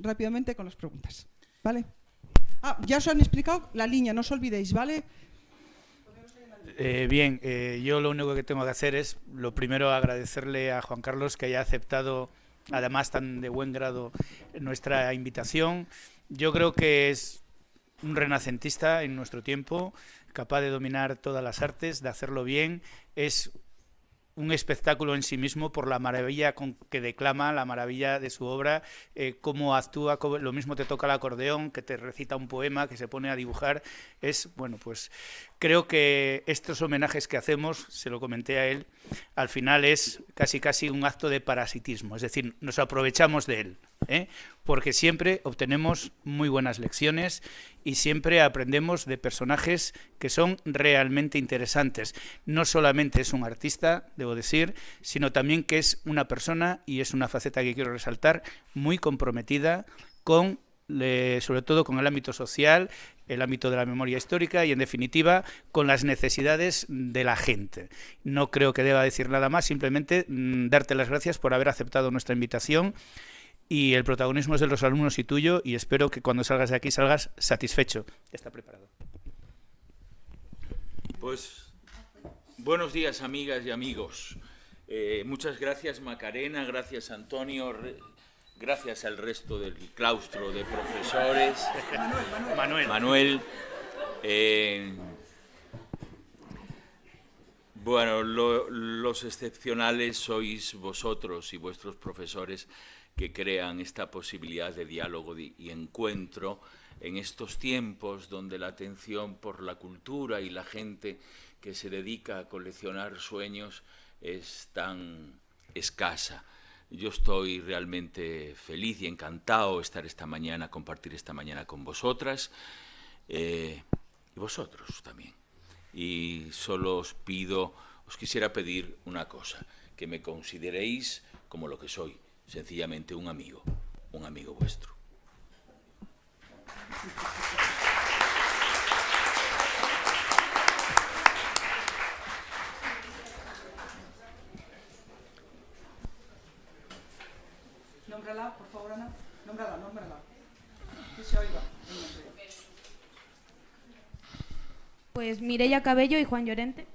rápidamente con las preguntas. ¿Vale? Ya os han explicado la línea, no os olvidéis, ¿vale? Bien, yo lo único que tengo que hacer es, lo primero, agradecerle a Juan Carlos que haya aceptado, además tan de buen grado, nuestra invitación. Yo creo que es un renacentista en nuestro tiempo, capaz de dominar todas las artes, de hacerlo bien. Es un espectáculo en sí mismo por la maravilla con que declama, la maravilla de su obra, cómo actúa, lo mismo te toca el acordeón, que te recita un poema, que se pone a dibujar. Es, bueno, pues creo que estos homenajes que hacemos, se lo comenté a él, al final es casi un acto de parasitismo, es decir, nos aprovechamos de él, porque siempre obtenemos muy buenas lecciones y siempre aprendemos de personajes que son realmente interesantes. No solamente es un artista, debo decir, sino también que es una persona, y es una faceta que quiero resaltar, muy comprometida con, sobre todo con el ámbito social, el ámbito de la memoria histórica y, en definitiva, con las necesidades de la gente. No creo que deba decir nada más, simplemente darte las gracias por haber aceptado nuestra invitación. Y el protagonismo es de los alumnos y tuyo, y espero que cuando salgas de aquí salgas satisfecho. Está preparado. Pues buenos días, amigas y amigos. Muchas gracias, Macarena, gracias, Antonio, gracias al resto del claustro de profesores. Manuel. Bueno, los excepcionales sois vosotros y vuestros profesores, que crean esta posibilidad de diálogo y encuentro en estos tiempos donde la atención por la cultura y la gente que se dedica a coleccionar sueños es tan escasa. Yo estoy realmente feliz y encantado de estar esta mañana, compartir esta mañana con vosotras y vosotros también. Y solo os quisiera pedir una cosa, que me consideréis como lo que soy, sencillamente un amigo vuestro. Nómbrala, por favor, Ana. Nómbrala. Que se oiga el nombre. Pues Mireia Cabello y Juan Llorente.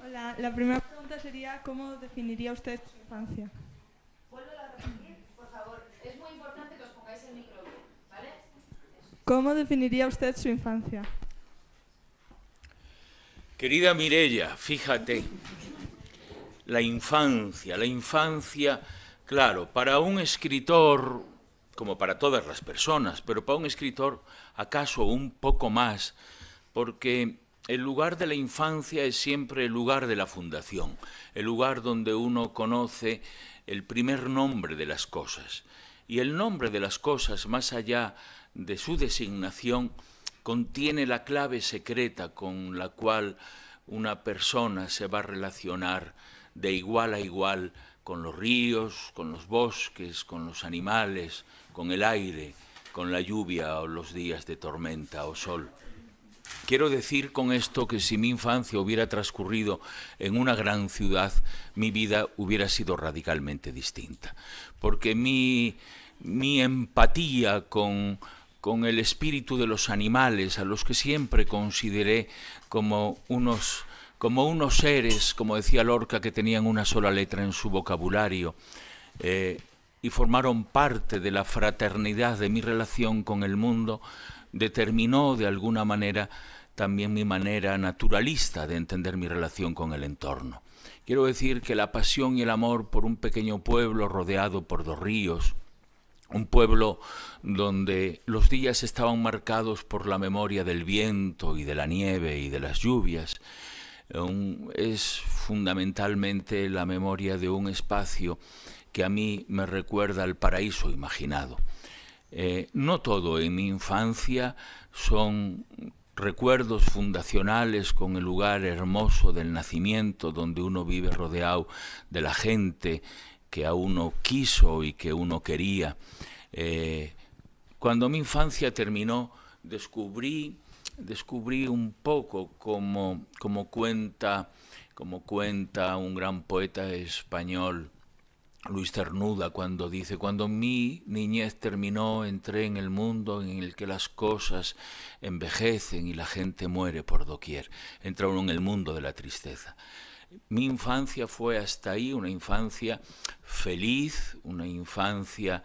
Hola, la primera pregunta sería ¿cómo definiría usted su infancia? Vuelvo a repetir, por favor. Es muy importante que os pongáis el micro bien, ¿vale? ¿Cómo definiría usted su infancia? Querida Mireia, fíjate, la infancia, claro, para un escritor, como para todas las personas, pero para un escritor acaso un poco más, porque el lugar de la infancia es siempre el lugar de la fundación, el lugar donde uno conoce el primer nombre de las cosas. Y el nombre de las cosas, más allá de su designación, contiene la clave secreta con la cual una persona se va a relacionar de igual a igual con los ríos, con los bosques, con los animales, con el aire, con la lluvia o los días de tormenta o sol. Quiero decir con esto que si mi infancia hubiera transcurrido en una gran ciudad, mi vida hubiera sido radicalmente distinta, porque mi empatía con el espíritu de los animales, a los que siempre consideré como unos seres, como decía Lorca, que tenían una sola letra en su vocabulario, y formaron parte de la fraternidad de mi relación con el mundo, determinó de alguna manera también mi manera naturalista de entender mi relación con el entorno. Quiero decir que la pasión y el amor por un pequeño pueblo rodeado por 2 ríos, un pueblo donde los días estaban marcados por la memoria del viento y de la nieve y de las lluvias, es fundamentalmente la memoria de un espacio que a mí me recuerda al paraíso imaginado. No todo en mi infancia son recuerdos fundacionales con el lugar hermoso del nacimiento, donde uno vive rodeado de la gente que a uno quiso y que uno quería. Cuando mi infancia terminó, descubrí un poco como cuenta un gran poeta español, Luis Cernuda cuando dice: cuando mi niñez terminó, entré en el mundo en el que las cosas envejecen y la gente muere por doquier. Entra uno en el mundo de la tristeza. Mi infancia fue hasta ahí una infancia feliz, una infancia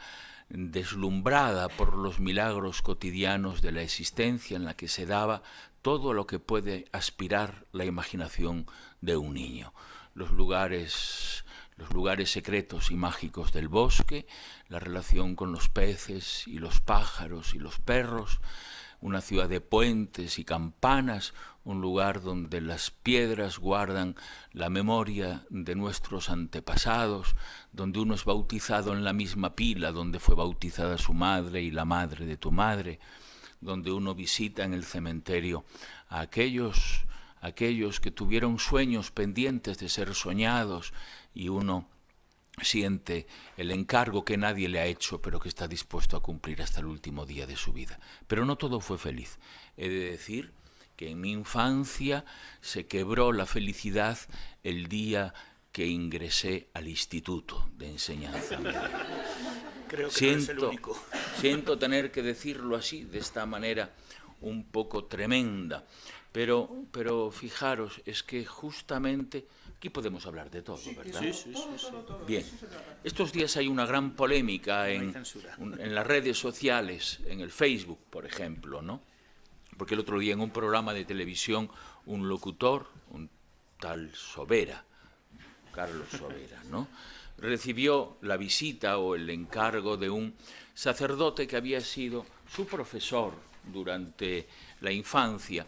deslumbrada por los milagros cotidianos de la existencia, en la que se daba todo lo que puede aspirar la imaginación de un niño. Los lugares secretos y mágicos del bosque, la relación con los peces y los pájaros y los perros, una ciudad de puentes y campanas, un lugar donde las piedras guardan la memoria de nuestros antepasados, donde uno es bautizado en la misma pila donde fue bautizada su madre y la madre de tu madre, donde uno visita en el cementerio a aquellos que tuvieron sueños pendientes de ser soñados, y uno siente el encargo que nadie le ha hecho, pero que está dispuesto a cumplir hasta el último día de su vida. Pero no todo fue feliz. He de decir que en mi infancia se quebró la felicidad el día que ingresé al Instituto de Enseñanza Media. Creo que no es el único. Siento tener que decirlo así, de esta manera un poco tremenda, pero fijaros, es que justamente aquí podemos hablar de todo, ¿verdad? Sí. Bien, estos días hay una gran polémica en las redes sociales, en el Facebook, por ejemplo, ¿no? Porque el otro día en un programa de televisión, un locutor, un tal Sobera, Carlos Sobera, ¿no?, recibió la visita o el encargo de un sacerdote que había sido su profesor durante la infancia.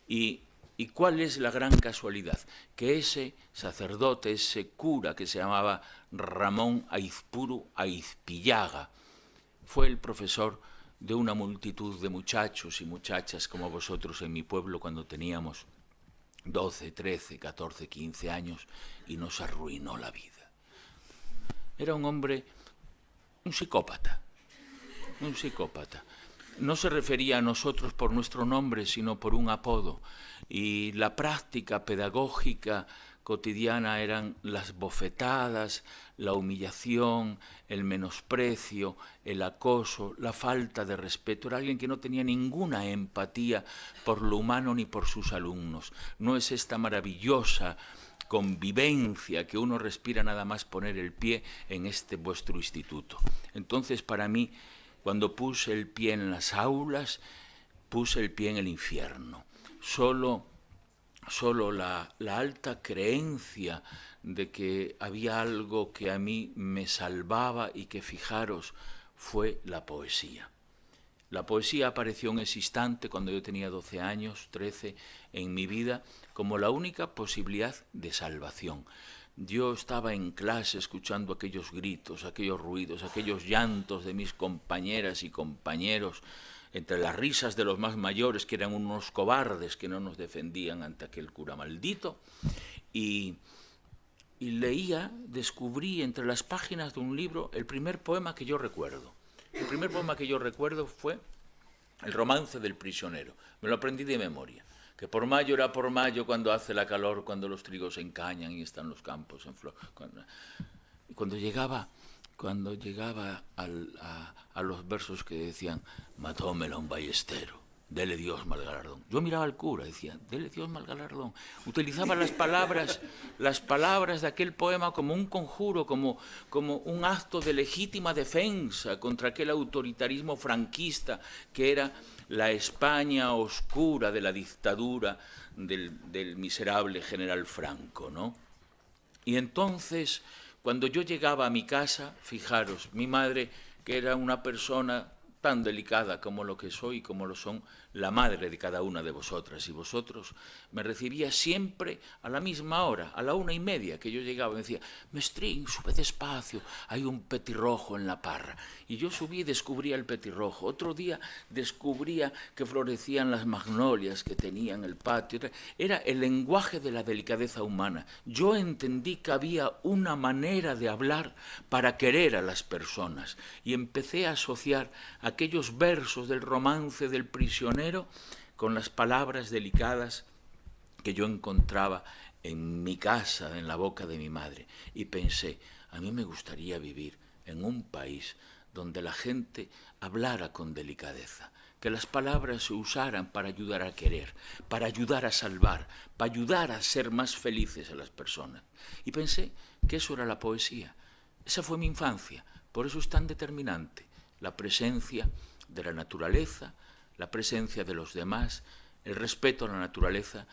¿Y cuál es la gran casualidad? Que ese sacerdote, ese cura que se llamaba Ramón Aizpuru Aizpillaga, fue el profesor de una multitud de muchachos y muchachas como vosotros en mi pueblo cuando teníamos 12, 13, 14, 15 años, y nos arruinó la vida. Era un hombre, un psicópata. No se refería a nosotros por nuestro nombre, sino por un apodo. Y la práctica pedagógica cotidiana eran las bofetadas, la humillación, el menosprecio, el acoso, la falta de respeto. Era alguien que no tenía ninguna empatía por lo humano ni por sus alumnos. No es esta maravillosa convivencia que uno respira nada más poner el pie en este vuestro instituto. Entonces, para mí, cuando puse el pie en las aulas, puse el pie en el infierno. Solo la alta creencia de que había algo que a mí me salvaba y que, fijaros, fue la poesía. La poesía apareció en ese instante, cuando yo tenía 12 años, 13, en mi vida, como la única posibilidad de salvación. Yo estaba en clase escuchando aquellos gritos, aquellos ruidos, aquellos llantos de mis compañeras y compañeros, entre las risas de los más mayores, que eran unos cobardes que no nos defendían ante aquel cura maldito, y leía, descubrí entre las páginas de un libro el primer poema que yo recuerdo. El primer poema que yo recuerdo fue El romance del prisionero. Me lo aprendí de memoria. Que por mayo era por mayo, cuando hace la calor, cuando los trigos se encañan y están los campos en flor. Cuando llegaba a los versos que decían: matómela un ballestero, dele Dios mal galardón. Yo miraba al cura, decía: dele Dios mal galardón. Utilizaba las palabras de aquel poema como un conjuro, como un acto de legítima defensa contra aquel autoritarismo franquista que era la España oscura de la dictadura del miserable general Franco, ¿no? Y entonces, cuando yo llegaba a mi casa, fijaros, mi madre, que era una persona tan delicada como lo que soy, como lo son la madre de cada una de vosotras y vosotros, me recibía siempre a la misma hora, a la 1:30 que yo llegaba. Me decía: Mestrín, sube despacio, hay un petirrojo en la parra. Y yo subí y descubría el petirrojo. Otro día descubría que florecían las magnolias que tenía en el patio. Era el lenguaje de la delicadeza humana. Yo entendí que había una manera de hablar para querer a las personas, y empecé a asociar aquellos versos del romance del prisionero con las palabras delicadas que yo encontraba en mi casa, en la boca de mi madre. Y pensé: A mí me gustaría vivir en un país donde la gente hablara con delicadeza, que las palabras se usaran para ayudar a querer, para ayudar a salvar, para ayudar a ser más felices a las personas. Y pensé que eso era la poesía. Esa fue mi infancia, por eso es tan determinante la presencia de la naturaleza, la presencia de los demás, el respeto a la naturaleza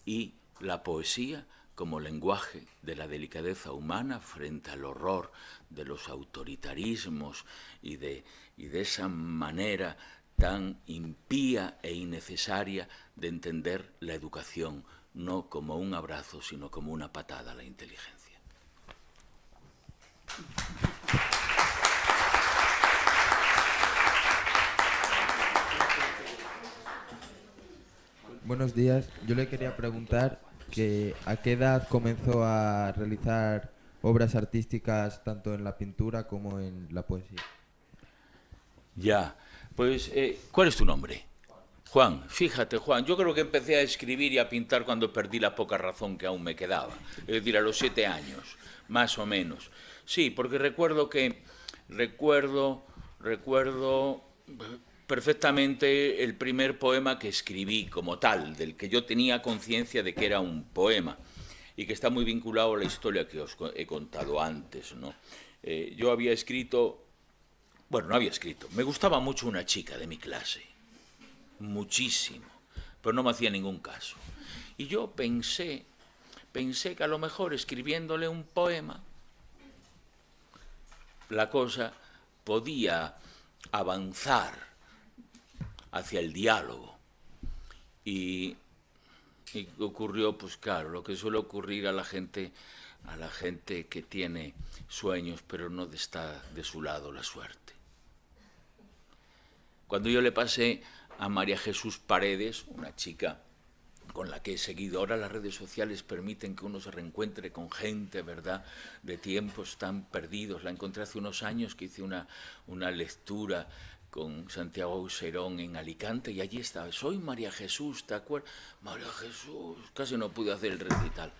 y la poesía como lenguaje de la delicadeza humana frente al horror de los autoritarismos y de esa manera tan impía e innecesaria de entender la educación, no como un abrazo, sino como una patada a la inteligencia. Buenos días. Yo le quería preguntar que a qué edad comenzó a realizar obras artísticas tanto en la pintura como en la poesía. Ya, pues, ¿cuál es tu nombre? Juan, fíjate, Juan, yo creo que empecé a escribir y a pintar cuando perdí la poca razón que aún me quedaba, es decir, a los 7 años, más o menos. Sí, porque recuerdo perfectamente el primer poema que escribí como tal, del que yo tenía conciencia de que era un poema y que está muy vinculado a la historia que os he contado antes, ¿no? Yo había escrito, bueno, no había escrito, me gustaba mucho una chica de mi clase, muchísimo, pero no me hacía ningún caso. Y yo pensé que a lo mejor escribiéndole un poema la cosa podía avanzar hacia el diálogo. Y ocurrió, pues claro, lo que suele ocurrir a la gente que tiene sueños, pero no está de su lado la suerte. Cuando yo le pasé a María Jesús Paredes, una chica con la que he seguido, ahora las redes sociales permiten que uno se reencuentre con gente, ¿verdad?, de tiempos tan perdidos. La encontré hace unos años que hice una lectura con Santiago Auserón en Alicante y allí estaba, soy María Jesús, ¿te acuerdas? María Jesús, casi no pude hacer el recital.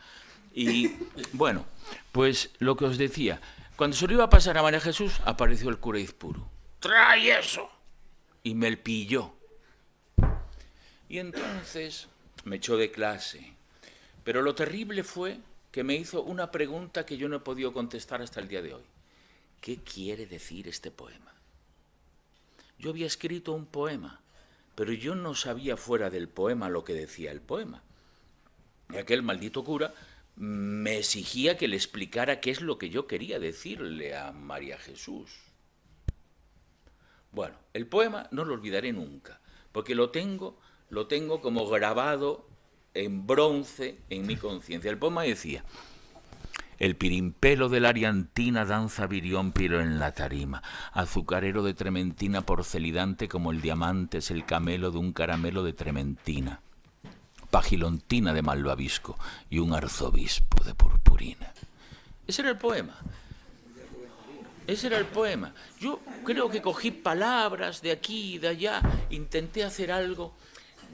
Y bueno, pues lo que os decía, cuando se lo iba a pasar a María Jesús, apareció el cura Izpuru. ¡Trae eso! Y me el pilló. Y entonces me echó de clase. Pero lo terrible fue que me hizo una pregunta que yo no he podido contestar hasta el día de hoy. ¿Qué quiere decir este poema? Yo había escrito un poema, pero yo no sabía fuera del poema lo que decía el poema. Y aquel maldito cura me exigía que le explicara qué es lo que yo quería decirle a María Jesús. Bueno, el poema no lo olvidaré nunca, porque lo tengo como grabado en bronce en mi conciencia. El poema decía: el pirimpelo de la Ariantina danza viriómpiro en la tarima, azucarero de trementina porcelidante como el diamante es el camelo de un caramelo de trementina, pagilontina de malvavisco y un arzobispo de purpurina. Ese era el poema. Ese era el poema. Yo creo que cogí palabras de aquí y de allá, intenté hacer algo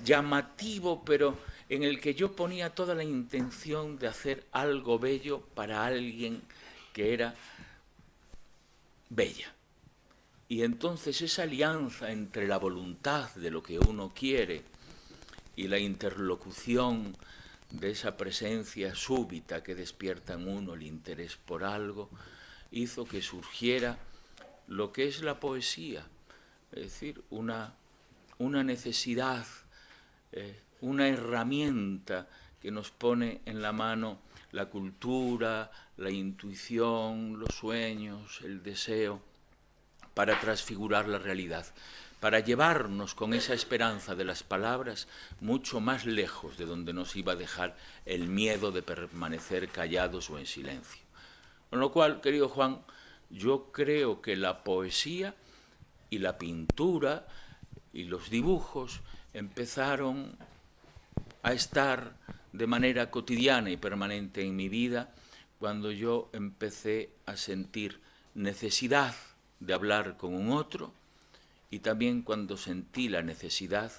llamativo, pero en el que yo ponía toda la intención de hacer algo bello para alguien que era bella. Y entonces esa alianza entre la voluntad de lo que uno quiere y la interlocución de esa presencia súbita que despierta en uno el interés por algo, hizo que surgiera lo que es la poesía, es decir, una necesidad, una herramienta que nos pone en la mano la cultura, la intuición, los sueños, el deseo, para transfigurar la realidad, para llevarnos con esa esperanza de las palabras mucho más lejos de donde nos iba a dejar el miedo de permanecer callados o en silencio. Con lo cual, querido Juan, yo creo que la poesía y la pintura y los dibujos empezaron a estar de manera cotidiana y permanente en mi vida cuando yo empecé a sentir necesidad de hablar con un otro y también cuando sentí la necesidad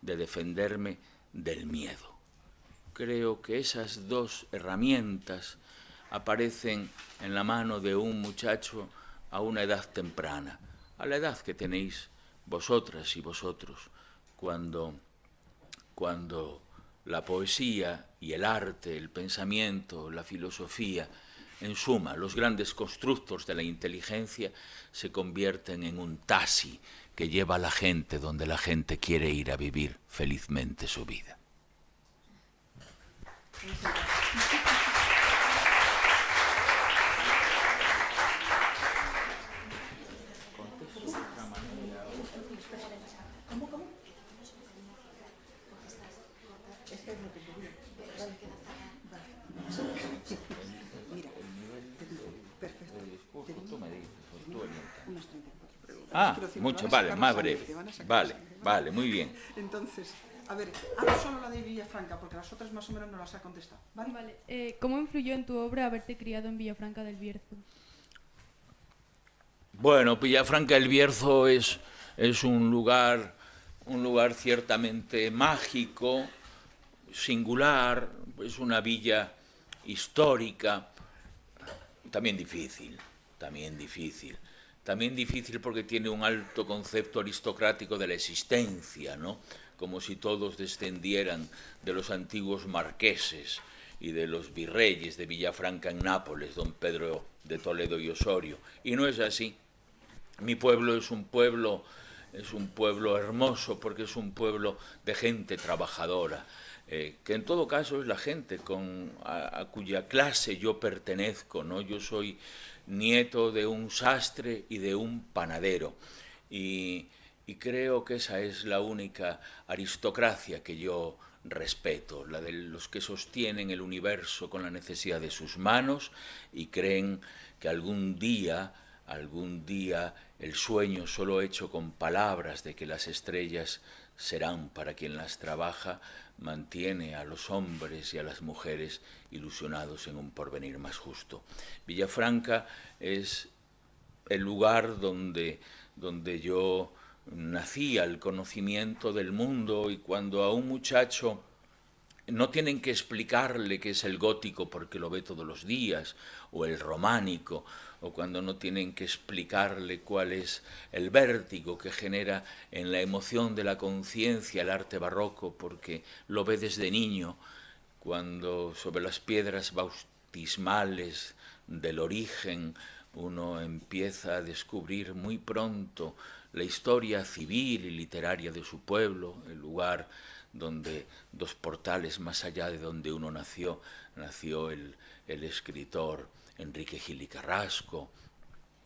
de defenderme del miedo. Creo que esas dos herramientas aparecen en la mano de un muchacho a una edad temprana, a la edad que tenéis vosotras y vosotros, cuando la poesía y el arte, el pensamiento, la filosofía, en suma, los grandes constructos de la inteligencia, se convierten en un taxi que lleva a la gente donde la gente quiere ir a vivir felizmente su vida. Ah, mucho, vale, más breve. Vale, muy bien. Entonces, a ver, hablo solo la de Villafranca, porque las otras más o menos no las ha contestado. ¿Vale? ¿Cómo influyó en tu obra haberte criado en Villafranca del Bierzo? Bueno, Villafranca del Bierzo es un lugar ciertamente mágico, singular, es una villa histórica, también difícil porque tiene un alto concepto aristocrático de la existencia, ¿no? Como si todos descendieran de los antiguos marqueses y de los virreyes de Villafranca en Nápoles, don Pedro de Toledo y Osorio. Y no es así. Mi pueblo es un pueblo hermoso porque es un pueblo de gente trabajadora, que en todo caso es la gente a cuya clase yo pertenezco, ¿no? Yo soy nieto de un sastre y de un panadero, y creo que esa es la única aristocracia que yo respeto, la de los que sostienen el universo con la necesidad de sus manos y creen que algún día el sueño solo hecho con palabras de que las estrellas serán para quien las trabaja mantiene a los hombres y a las mujeres ilusionados en un porvenir más justo. Villafranca es el lugar donde yo nací al conocimiento del mundo, y cuando a un muchacho no tienen que explicarle qué es el gótico porque lo ve todos los días, o el románico, o cuando no tienen que explicarle cuál es el vértigo que genera en la emoción de la conciencia el arte barroco porque lo ve desde niño, cuando sobre las piedras bautismales del origen uno empieza a descubrir muy pronto la historia civil y literaria de su pueblo, el lugar donde dos portales más allá de donde uno nació el escritor Enrique Gil y Carrasco,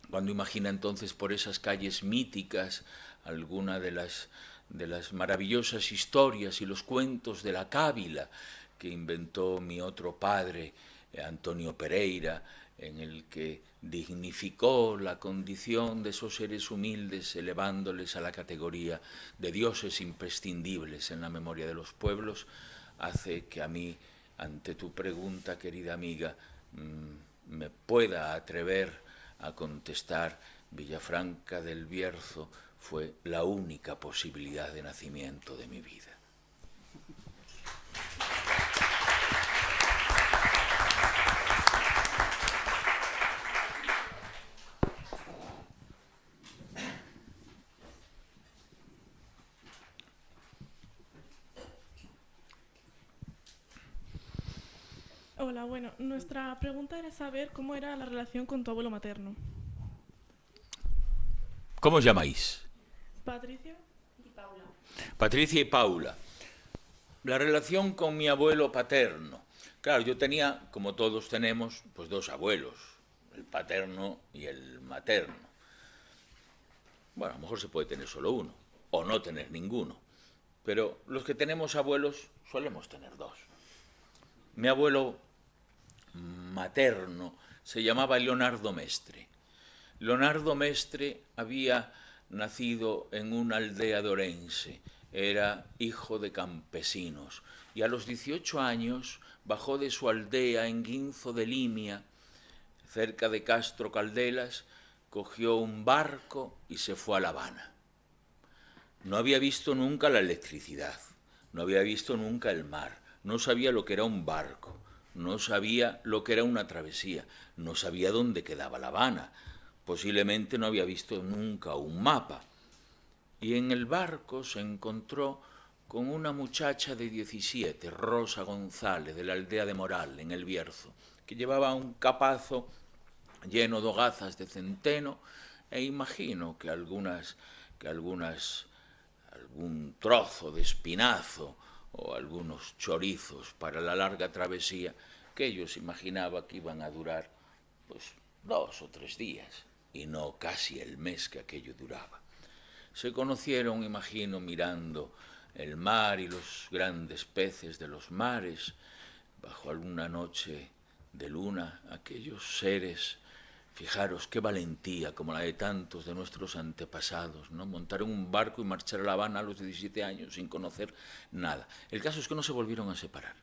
cuando imagina entonces por esas calles míticas alguna de las maravillosas historias y los cuentos de la cábila que inventó mi otro padre, Antonio Pereira, en el que dignificó la condición de esos seres humildes, elevándoles a la categoría de dioses imprescindibles en la memoria de los pueblos, hace que a mí, ante tu pregunta, querida amiga, me pueda atrever a contestar: Villafranca del Bierzo fue la única posibilidad de nacimiento de mi vida. Hola, bueno, nuestra pregunta era saber cómo era la relación con tu abuelo materno. ¿Cómo os llamáis? Patricia Y Paula. Patricia y Paula. La relación con mi abuelo paterno. Claro, yo tenía, como todos tenemos, pues dos abuelos, el paterno y el materno. Bueno, a lo mejor se puede tener solo uno, o no tener ninguno, pero los que tenemos abuelos solemos tener dos. Mi abuelo materno se llamaba Leonardo Mestre. Leonardo Mestre había nacido en una aldea de Orense, era hijo de campesinos, y a los 18 años bajó de su aldea en Guinzo de Limia, cerca de Castro Caldelas, cogió un barco y se fue a La Habana. No había visto nunca la electricidad, no había visto nunca el mar, no sabía lo que era un barco, no sabía lo que era una travesía, no sabía dónde quedaba La Habana, posiblemente no había visto nunca un mapa. Y en el barco se encontró con una muchacha de 17, Rosa González, de la aldea de Moral, en El Bierzo, que llevaba un capazo lleno de hogazas de centeno, e imagino que algún trozo de espinazo o algunos chorizos para la larga travesía, que ellos imaginaban que iban a durar pues 2 o 3 días, y no casi el mes que aquello duraba. Se conocieron, imagino, mirando el mar y los grandes peces de los mares, bajo alguna noche de luna, aquellos seres. Fijaros qué valentía, como la de tantos de nuestros antepasados, ¿no? Montar en un barco y marchar a La Habana a los 17 años sin conocer nada. El caso es que no se volvieron a separar.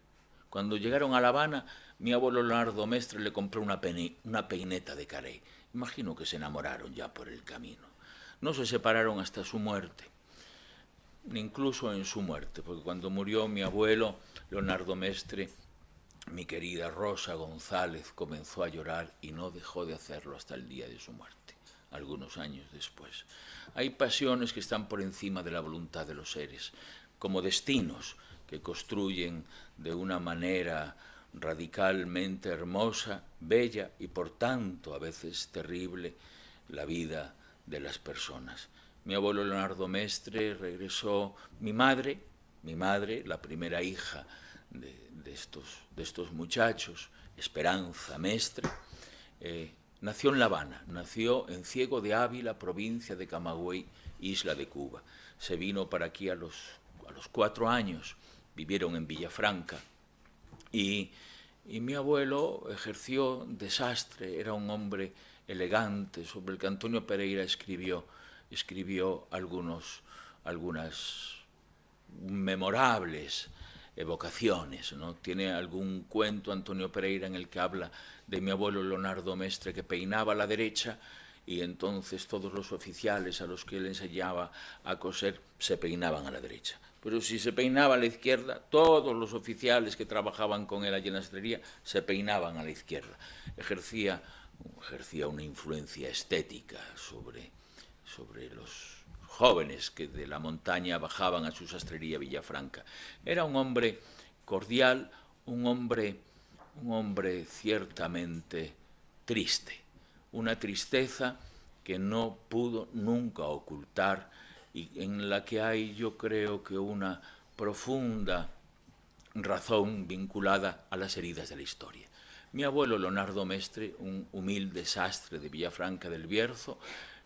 Cuando llegaron a La Habana, mi abuelo Leonardo Mestre le compró una peineta de Carey. Imagino que se enamoraron ya por el camino. No se separaron hasta su muerte, ni incluso en su muerte, porque cuando murió mi abuelo Leonardo Mestre, mi querida Rosa González comenzó a llorar y no dejó de hacerlo hasta el día de su muerte, algunos años después. Hay pasiones que están por encima de la voluntad de los seres, como destinos que construyen de una manera radicalmente hermosa, bella y por tanto a veces terrible la vida de las personas. Mi abuelo Leonardo Mestre regresó, mi madre, la primera hija de estos muchachos, Esperanza Mestre, nació en La Habana, nació en Ciego de Ávila, provincia de Camagüey, isla de Cuba. Se vino para aquí a los 4 años, vivieron en Villafranca y mi abuelo ejerció desastre, era un hombre elegante, sobre el que Antonio Pereira escribió algunas memorables evocaciones, ¿no? Tiene algún cuento Antonio Pereira en el que habla de mi abuelo Leonardo Mestre, que peinaba a la derecha y entonces todos los oficiales a los que él enseñaba a coser se peinaban a la derecha. Pero si se peinaba a la izquierda, todos los oficiales que trabajaban con él allí en la sastrería se peinaban a la izquierda. Ejercía una influencia estética sobre los jóvenes que de la montaña bajaban a su sastrería Villafranca. Era un hombre cordial, un hombre ciertamente triste, una tristeza que no pudo nunca ocultar y en la que hay, yo creo, que una profunda razón vinculada a las heridas de la historia. Mi abuelo Leonardo Mestre, un humilde sastre de Villafranca del Bierzo,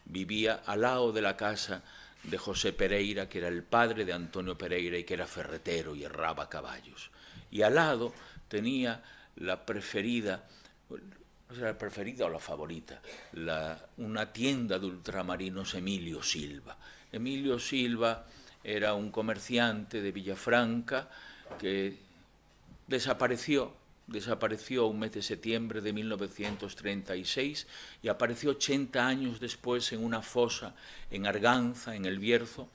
vivía al lado de la casa de José Pereira, que era el padre de Antonio Pereira y que era ferretero y herraba caballos. Y al lado tenía la preferida, no sé, la preferida o la favorita, una tienda de ultramarinos Emilio Silva. Emilio Silva era un comerciante de Villafranca que desapareció un mes de septiembre de 1936 y apareció 80 años después en una fosa en Arganza, en El Bierzo,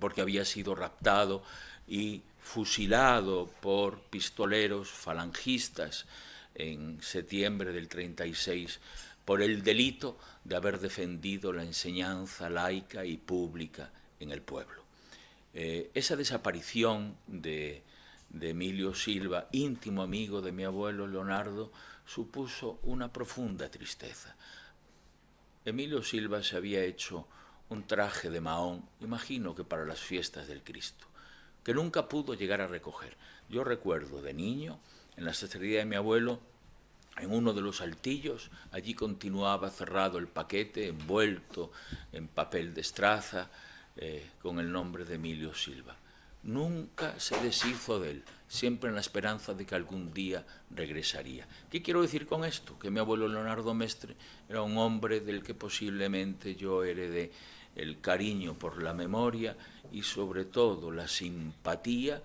porque había sido raptado y fusilado por pistoleros falangistas en septiembre del 36 por el delito de haber defendido la enseñanza laica y pública en el pueblo. Esa desaparición de Emilio Silva, íntimo amigo de mi abuelo Leonardo, supuso una profunda tristeza. Emilio Silva se había hecho un traje de Mahón, imagino que para las fiestas del Cristo, que nunca pudo llegar a recoger. Yo recuerdo de niño, en la sastrería de mi abuelo, en uno de los altillos, allí continuaba cerrado el paquete, envuelto en papel de estraza, con el nombre de Emilio Silva. Nunca se deshizo de él, siempre en la esperanza de que algún día regresaría. ¿Qué quiero decir con esto? Que mi abuelo Leonardo Mestre era un hombre del que posiblemente yo heredé el cariño por la memoria y sobre todo la simpatía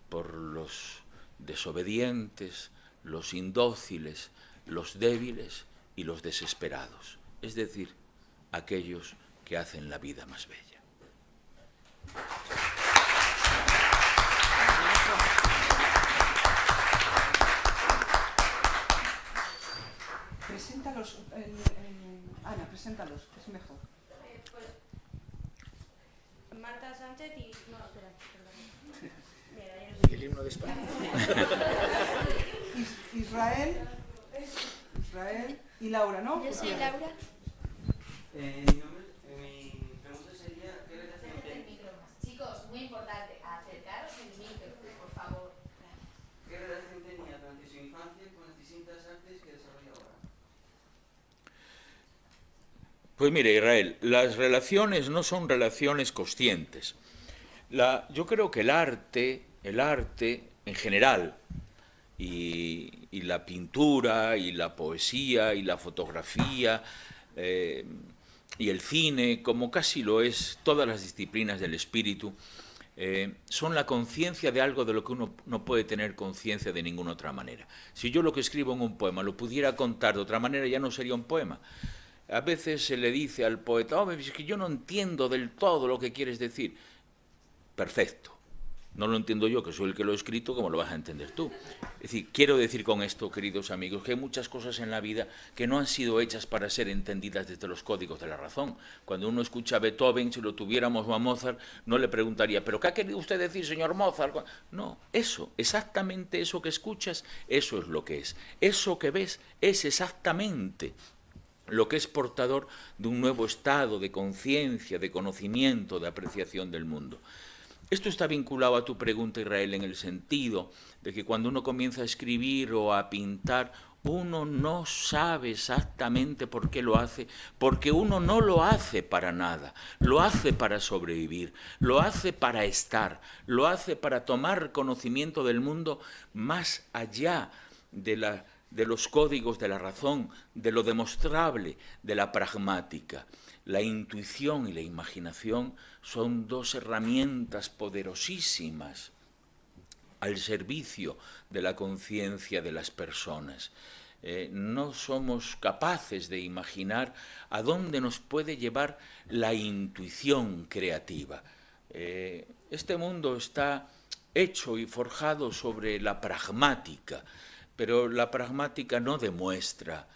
por los desobedientes, los indóciles, los débiles y los desesperados, es decir, aquellos que hacen la vida más bella. Preséntalos, Ana, preséntalos, que es mejor. Marta Sánchez y... No, espera, perdón. El himno de España. Israel y Laura, ¿no? Yo soy Laura. Mi pregunta sería, ¿qué relación tiene? Chicos, muy importante, acercaros el micro, por favor. ¿Qué relación tenía durante su infancia con las distintas artes que desarrolla ahora? Pues mire, Israel, las relaciones no son relaciones conscientes. Yo creo que el arte en general, y la pintura, y la poesía, y la fotografía, y el cine, como casi lo es todas las disciplinas del espíritu, son la conciencia de algo de lo que uno no puede tener conciencia de ninguna otra manera. Si yo lo que escribo en un poema lo pudiera contar de otra manera, ya no sería un poema. A veces se le dice al poeta, oh, es que yo no entiendo del todo lo que quieres decir. Perfecto. No lo entiendo yo, que soy el que lo he escrito, ¿cómo lo vas a entender tú? Es decir, quiero decir con esto, queridos amigos, que hay muchas cosas en la vida que no han sido hechas para ser entendidas desde los códigos de la razón. Cuando uno escucha a Beethoven, si lo tuviéramos a Mozart, no le preguntaría, ¿pero qué ha querido usted decir, señor Mozart? No, eso, exactamente eso que escuchas, eso es lo que es. Eso que ves es exactamente lo que es portador de un nuevo estado de conciencia, de conocimiento, de apreciación del mundo. Esto está vinculado a tu pregunta, Israel, en el sentido de que cuando uno comienza a escribir o a pintar, uno no sabe exactamente por qué lo hace, porque uno no lo hace para nada, lo hace para sobrevivir, lo hace para estar, lo hace para tomar conocimiento del mundo más allá de los códigos de la razón, de lo demostrable, de la pragmática. La intuición y la imaginación son dos herramientas poderosísimas al servicio de la conciencia de las personas. No somos capaces de imaginar a dónde nos puede llevar la intuición creativa. Este mundo está hecho y forjado sobre la pragmática, pero la pragmática no demuestra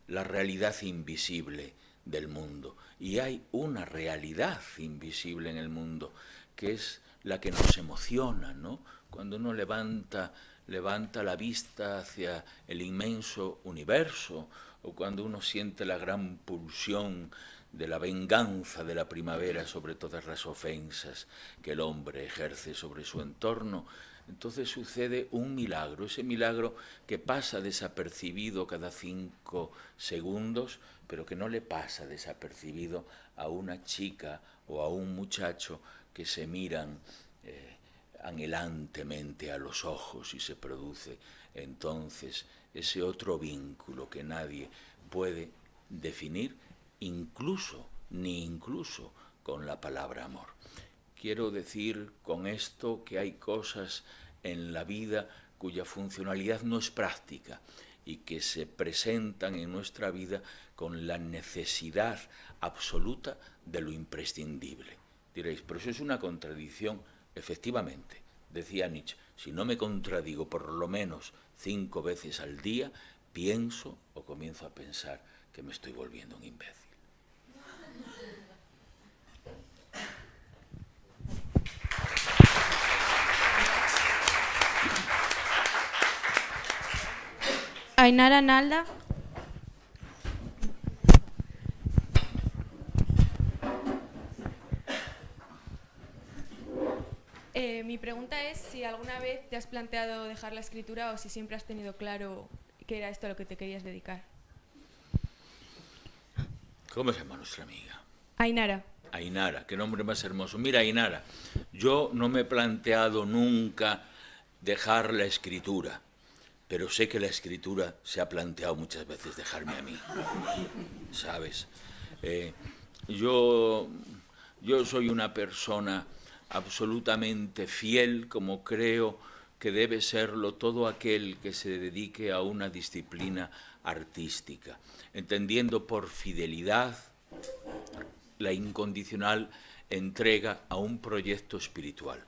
la realidad invisible del mundo. Y hay una realidad invisible en el mundo, que es la que nos emociona, ¿no? Cuando uno levanta la vista hacia el inmenso universo, o cuando uno siente la gran pulsión de la venganza de la primavera sobre todas las ofensas que el hombre ejerce sobre su entorno, entonces sucede un milagro, ese milagro que pasa desapercibido cada 5 segundos, pero que no le pasa desapercibido a una chica o a un muchacho que se miran anhelantemente a los ojos y se produce entonces ese otro vínculo que nadie puede definir, ni incluso con la palabra amor. Quiero decir con esto que hay cosas en la vida cuya funcionalidad no es práctica y que se presentan en nuestra vida con la necesidad absoluta de lo imprescindible. Diréis, pero eso es una contradicción. Efectivamente, decía Nietzsche, si no me contradigo por lo menos 5 veces al día, pienso o comienzo a pensar que me estoy volviendo un imbécil. Ainara Nalda. Mi pregunta es si alguna vez te has planteado dejar la escritura o si siempre has tenido claro que era esto a lo que te querías dedicar. ¿Cómo se llama nuestra amiga? Ainara. Ainara, qué nombre más hermoso. Mira, Ainara, yo no me he planteado nunca dejar la escritura, pero sé que la escritura se ha planteado muchas veces dejarme a mí, ¿sabes? Yo soy una persona absolutamente fiel, como creo que debe serlo todo aquel que se dedique a una disciplina artística, entendiendo por fidelidad la incondicional entrega a un proyecto espiritual,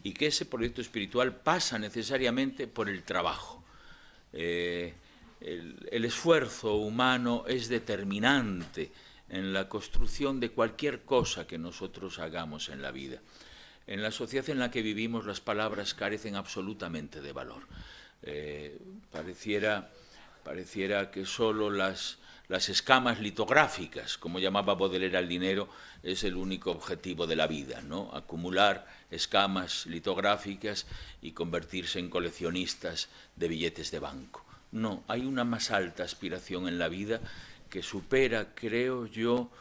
y que ese proyecto espiritual pasa necesariamente por el trabajo. el esfuerzo humano es determinante en la construcción de cualquier cosa que nosotros hagamos en la vida. En la sociedad en la que vivimos las palabras carecen absolutamente de valor. Pareciera que solo las escamas litográficas, como llamaba Baudelaire al dinero, es el único objetivo de la vida, ¿no? Acumular escamas litográficas y convertirse en coleccionistas de billetes de banco. No, hay una más alta aspiración en la vida que supera, creo yo,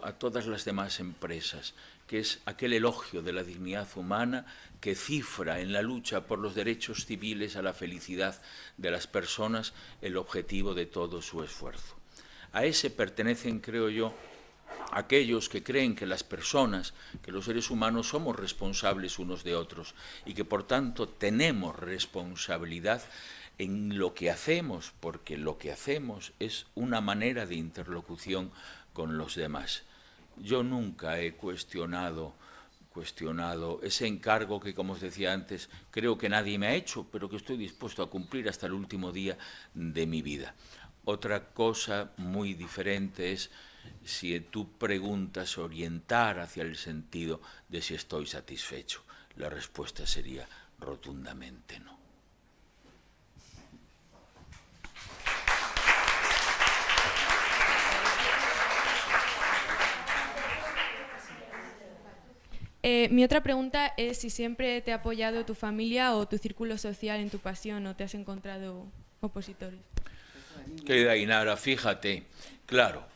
a todas las demás empresas, que es aquel elogio de la dignidad humana que cifra en la lucha por los derechos civiles a la felicidad de las personas el objetivo de todo su esfuerzo. A ese pertenecen, creo yo, aquellos que creen que las personas, que los seres humanos somos responsables unos de otros y que por tanto tenemos responsabilidad en lo que hacemos, porque lo que hacemos es una manera de interlocución con los demás. Yo nunca he cuestionado ese encargo que, como os decía antes, creo que nadie me ha hecho, pero que estoy dispuesto a cumplir hasta el último día de mi vida. Otra cosa muy diferente es si tú preguntas orientar hacia el sentido de si estoy satisfecho. La respuesta sería rotundamente no. Mi otra pregunta es si siempre te ha apoyado tu familia o tu círculo social en tu pasión o te has encontrado opositores. Querida Ainara, fíjate, claro,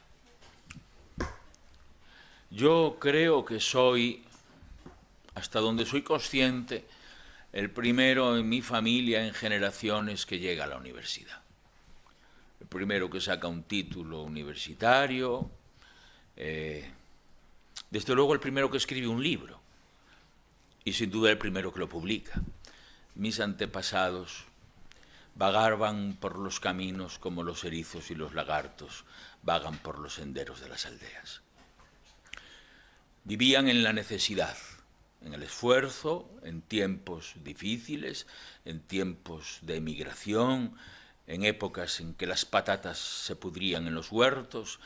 yo creo que soy, hasta donde soy consciente, el primero en mi familia en generaciones que llega a la universidad. El primero que saca un título universitario, desde luego el primero que escribe un libro y sin duda el primero que lo publica. Mis antepasados vagaban por los caminos como los erizos y los lagartos vagan por los senderos de las aldeas. Vivían en la necesidad, en el esfuerzo, en tiempos difíciles, en tiempos de emigración, en épocas en que las patatas se pudrían en los huertos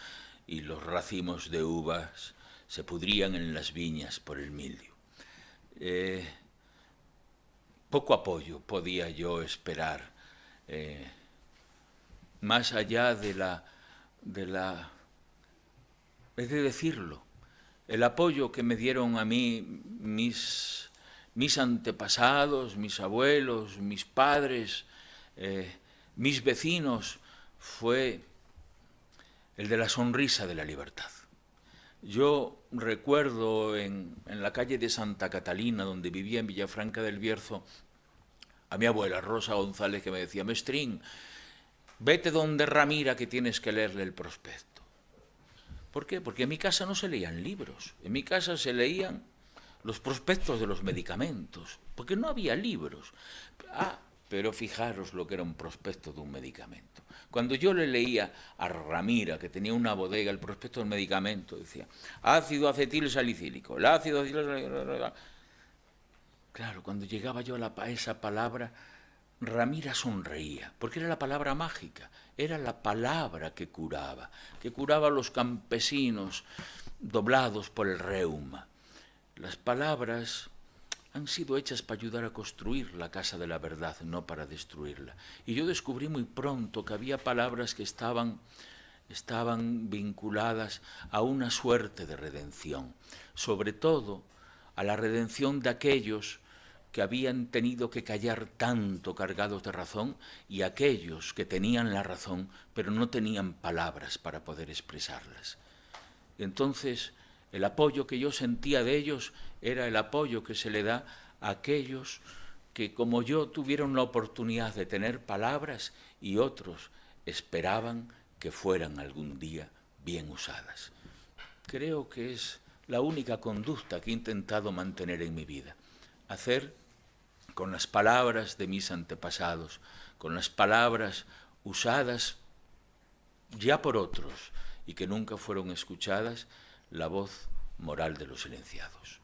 y los racimos de uvas se pudrían en las viñas por el mildio. Poco apoyo podía yo esperar, más allá de he de decirlo, el apoyo que me dieron a mí mis antepasados, mis abuelos, mis padres, mis vecinos, fue el de la sonrisa de la libertad. Yo recuerdo en la calle de Santa Catalina, donde vivía en Villafranca del Bierzo, a mi abuela Rosa González, que me decía: Mestrín, vete donde Ramira que tienes que leerle el prospecto. ¿Por qué? Porque en mi casa no se leían libros, en mi casa se leían los prospectos de los medicamentos, porque no había libros. Pero fijaros lo que era un prospecto de un medicamento. Cuando yo le leía a Ramira, que tenía una bodega, el prospecto del medicamento, decía ácido acetil salicílico, el ácido acetil salicílico. Claro, cuando llegaba yo a esa palabra, Ramira sonreía, porque era la palabra mágica, era la palabra que curaba a los campesinos doblados por el reuma. Las palabras han sido hechas para ayudar a construir la casa de la verdad, no para destruirla. Y yo descubrí muy pronto que había palabras que estaban vinculadas a una suerte de redención, sobre todo a la redención de aquellos que habían tenido que callar tanto cargados de razón y aquellos que tenían la razón pero no tenían palabras para poder expresarlas. Y entonces el apoyo que yo sentía de ellos era el apoyo que se le da a aquellos que, como yo, tuvieron la oportunidad de tener palabras y otros esperaban que fueran algún día bien usadas. Creo que es la única conducta que he intentado mantener en mi vida, hacer con las palabras de mis antepasados, con las palabras usadas ya por otros y que nunca fueron escuchadas, la voz moral de los silenciados.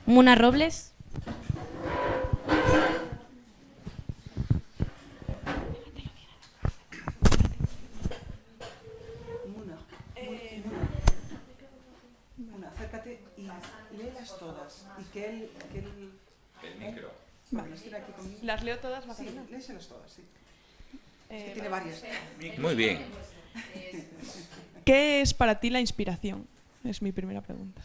Muna Robles. Muna, acércate y léelas todas. Y que él... El micro. Vale, estoy aquí conmigo. ¿Las leo todas, Sí, Macarena? léeselas todas, sí. Es que tiene varias. Muy bien. ¿Qué es para ti la inspiración? Es mi primera pregunta.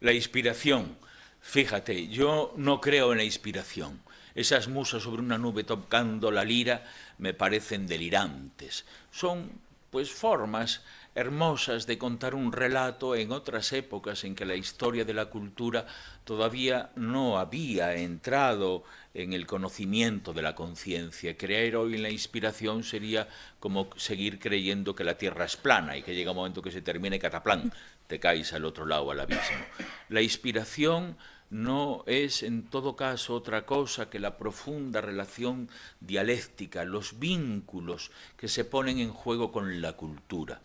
La inspiración. Fíjate, yo no creo en la inspiración. Esas musas sobre una nube tocando la lira me parecen delirantes. Son, pues, formas hermosas de contar un relato en otras épocas en que la historia de la cultura todavía no había entrado en el conocimiento de la conciencia. Creer hoy en la inspiración sería como seguir creyendo que la Tierra es plana y que llega un momento que se termina y cataplán, te caes al otro lado, al abismo. La inspiración no es en todo caso otra cosa que la profunda relación dialéctica, los vínculos que se ponen en juego con la cultura.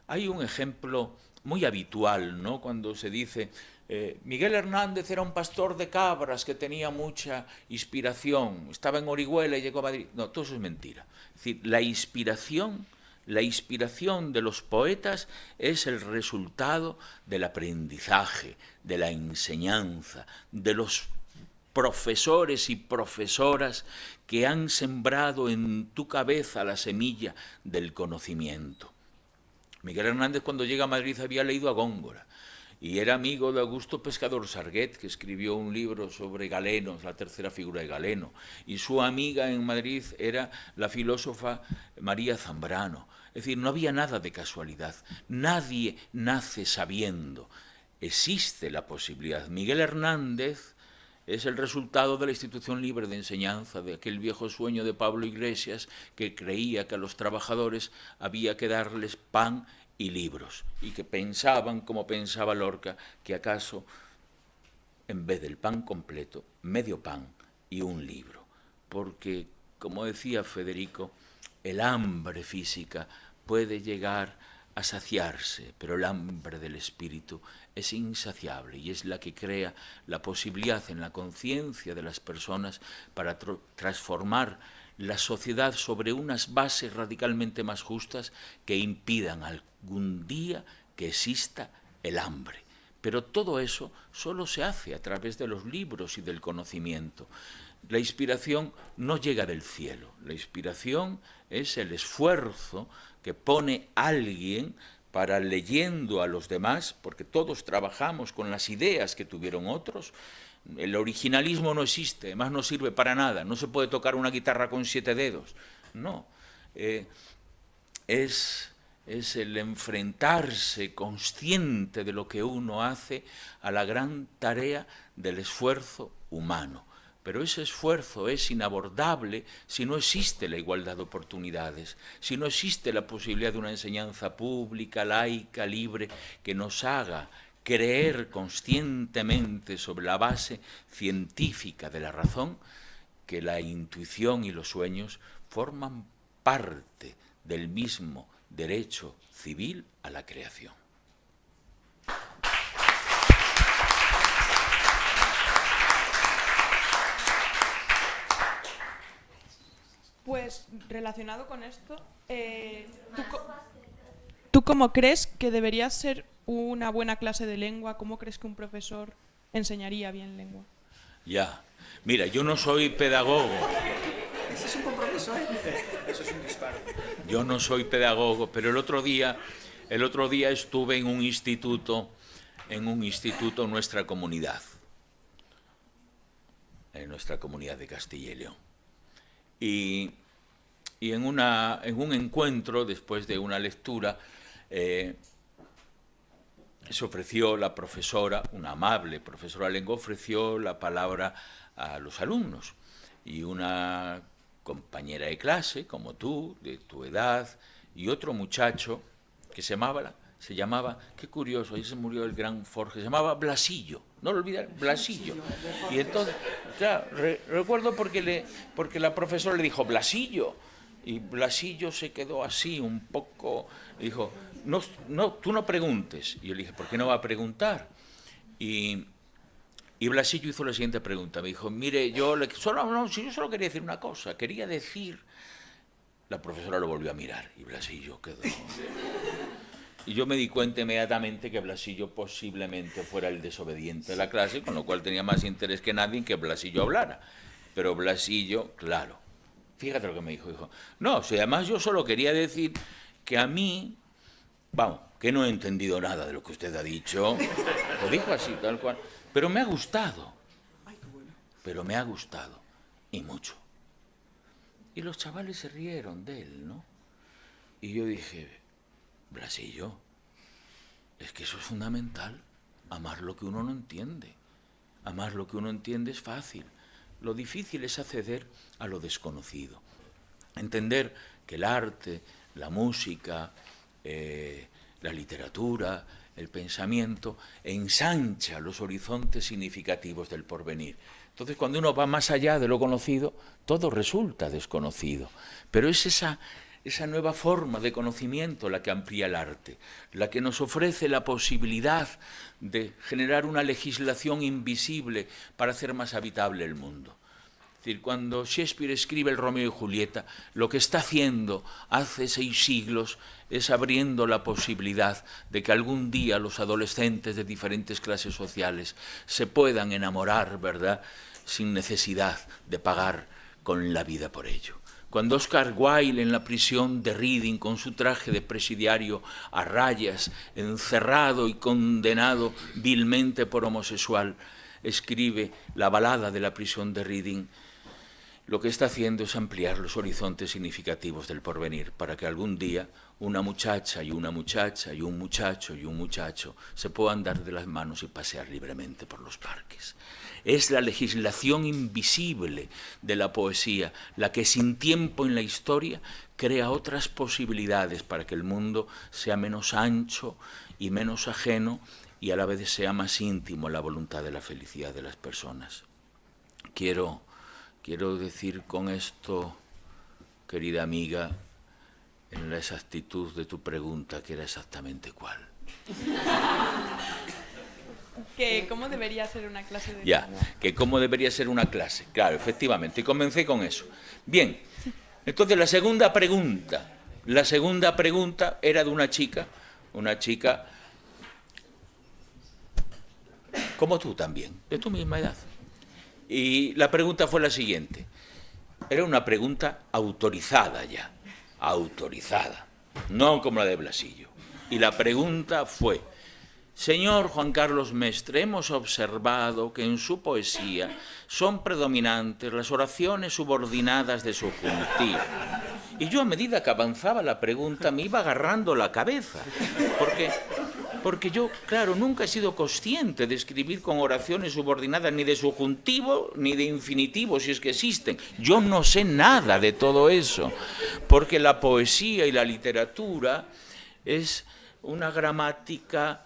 Hay un ejemplo muy habitual, ¿no?, cuando se dice Miguel Hernández era un pastor de cabras que tenía mucha inspiración, estaba en Orihuela y llegó a Madrid. No, todo eso es mentira. Es decir, la inspiración de los poetas es el resultado del aprendizaje, de la enseñanza, de los profesores y profesoras que han sembrado en tu cabeza la semilla del conocimiento. Miguel Hernández, cuando llega a Madrid, había leído a Góngora y era amigo de Augusto Pescador Sarguet, que escribió un libro sobre Galeno, la tercera figura de Galeno, y su amiga en Madrid era la filósofa María Zambrano. Es decir, no había nada de casualidad, nadie nace sabiendo, existe la posibilidad. Miguel Hernández es el resultado de la institución libre de enseñanza, de aquel viejo sueño de Pablo Iglesias que creía que a los trabajadores había que darles pan y libros, y que pensaban, como pensaba Lorca, que acaso, en vez del pan completo, medio pan y un libro. Porque, como decía Federico, el hambre física puede llegar a saciarse, pero el hambre del espíritu es insaciable y es la que crea la posibilidad en la conciencia de las personas para transformar la sociedad sobre unas bases radicalmente más justas que impidan algún día que exista el hambre. Pero todo eso solo se hace a través de los libros y del conocimiento. La inspiración no llega del cielo, la inspiración es el esfuerzo que pone alguien para, leyendo a los demás, porque todos trabajamos con las ideas que tuvieron otros. El originalismo no existe, además no sirve para nada, no se puede tocar una guitarra con 7 dedos, no. Es el enfrentarse consciente de lo que uno hace a la gran tarea del esfuerzo humano. Pero ese esfuerzo es inabordable si no existe la igualdad de oportunidades, si no existe la posibilidad de una enseñanza pública, laica, libre, que nos haga creer conscientemente sobre la base científica de la razón que la intuición y los sueños forman parte del mismo derecho civil a la creación. Pues relacionado con esto, ¿tú cómo crees que debería ser una buena clase de lengua? ¿Cómo crees que un profesor enseñaría bien lengua? Ya, mira, yo no soy pedagogo. Ese es un compromiso, ¿eh? Eso es un disparo. Yo no soy pedagogo, pero el otro día estuve en un instituto en nuestra comunidad de Castilla y León. Y en un encuentro, después de una lectura, se ofreció la profesora, una amable profesora de lengua, ofreció la palabra a los alumnos. Y una compañera de clase, como tú, de tu edad, y otro muchacho que se llamaba, qué curioso, ahí se murió el gran Forge, se llamaba Blasillo, no lo olvides, Blasillo. Y entonces, claro, recuerdo porque la profesora le dijo, Blasillo, y Blasillo se quedó así un poco, dijo, no, tú no preguntes. Y yo le dije, ¿por qué no va a preguntar? Y Y Blasillo hizo la siguiente pregunta. Me dijo, mire, yo solo quería decir una cosa. Quería decir... La profesora lo volvió a mirar y Blasillo quedó... Y yo me di cuenta inmediatamente que Blasillo posiblemente fuera el desobediente de la clase, con lo cual tenía más interés que nadie en que Blasillo hablara. Pero Blasillo, claro, fíjate lo que me dijo, no, si además yo solo quería decir que a mí, vamos, que no he entendido nada de lo que usted ha dicho, lo dijo así, tal cual, pero me ha gustado, y mucho. Y los chavales se rieron de él, ¿no? Y yo dije, Blasillo, es que eso es fundamental, amar lo que uno no entiende. Amar lo que uno entiende es fácil. Lo difícil es acceder a lo desconocido. Entender que el arte, la música, la literatura, el pensamiento ensancha los horizontes significativos del porvenir. Entonces, cuando uno va más allá de lo conocido, todo resulta desconocido. Pero es esa nueva forma de conocimiento la que amplía el arte, la que nos ofrece la posibilidad de generar una legislación invisible para hacer más habitable el mundo. Es decir, cuando Shakespeare escribe el Romeo y Julieta, lo que está haciendo hace 6 siglos es abriendo la posibilidad de que algún día los adolescentes de diferentes clases sociales se puedan enamorar, ¿verdad?, sin necesidad de pagar con la vida por ello. Cuando Oscar Wilde, en la prisión de Reading, con su traje de presidiario a rayas, encerrado y condenado vilmente por homosexual, escribe la balada de la prisión de Reading, lo que está haciendo es ampliar los horizontes significativos del porvenir para que algún día una muchacha y una muchacha y un muchacho y un muchacho se puedan dar de las manos y pasear libremente por los parques. Es la legislación invisible de la poesía la que sin tiempo en la historia crea otras posibilidades para que el mundo sea menos ancho y menos ajeno y a la vez sea más íntimo la voluntad de la felicidad de las personas. Quiero decir con esto, querida amiga, en la exactitud de tu pregunta, que era exactamente cuál. Que cómo debería ser una clase de Ya, lengua. que cómo debería ser una clase, claro, efectivamente, y comencé con eso. Bien, entonces la segunda pregunta era de una chica como tú también, de tu misma edad. Y la pregunta fue la siguiente, era una pregunta autorizada ya, autorizada, no como la de Blasillo. Y la pregunta fue, señor Juan Carlos Mestre, hemos observado que en su poesía son predominantes las oraciones subordinadas de subjuntivo. Y yo, a medida que avanzaba la pregunta, me iba agarrando la cabeza, porque yo, claro, nunca he sido consciente de escribir con oraciones subordinadas ni de subjuntivo ni de infinitivo, si es que existen. Yo no sé nada de todo eso, porque la poesía y la literatura es una gramática,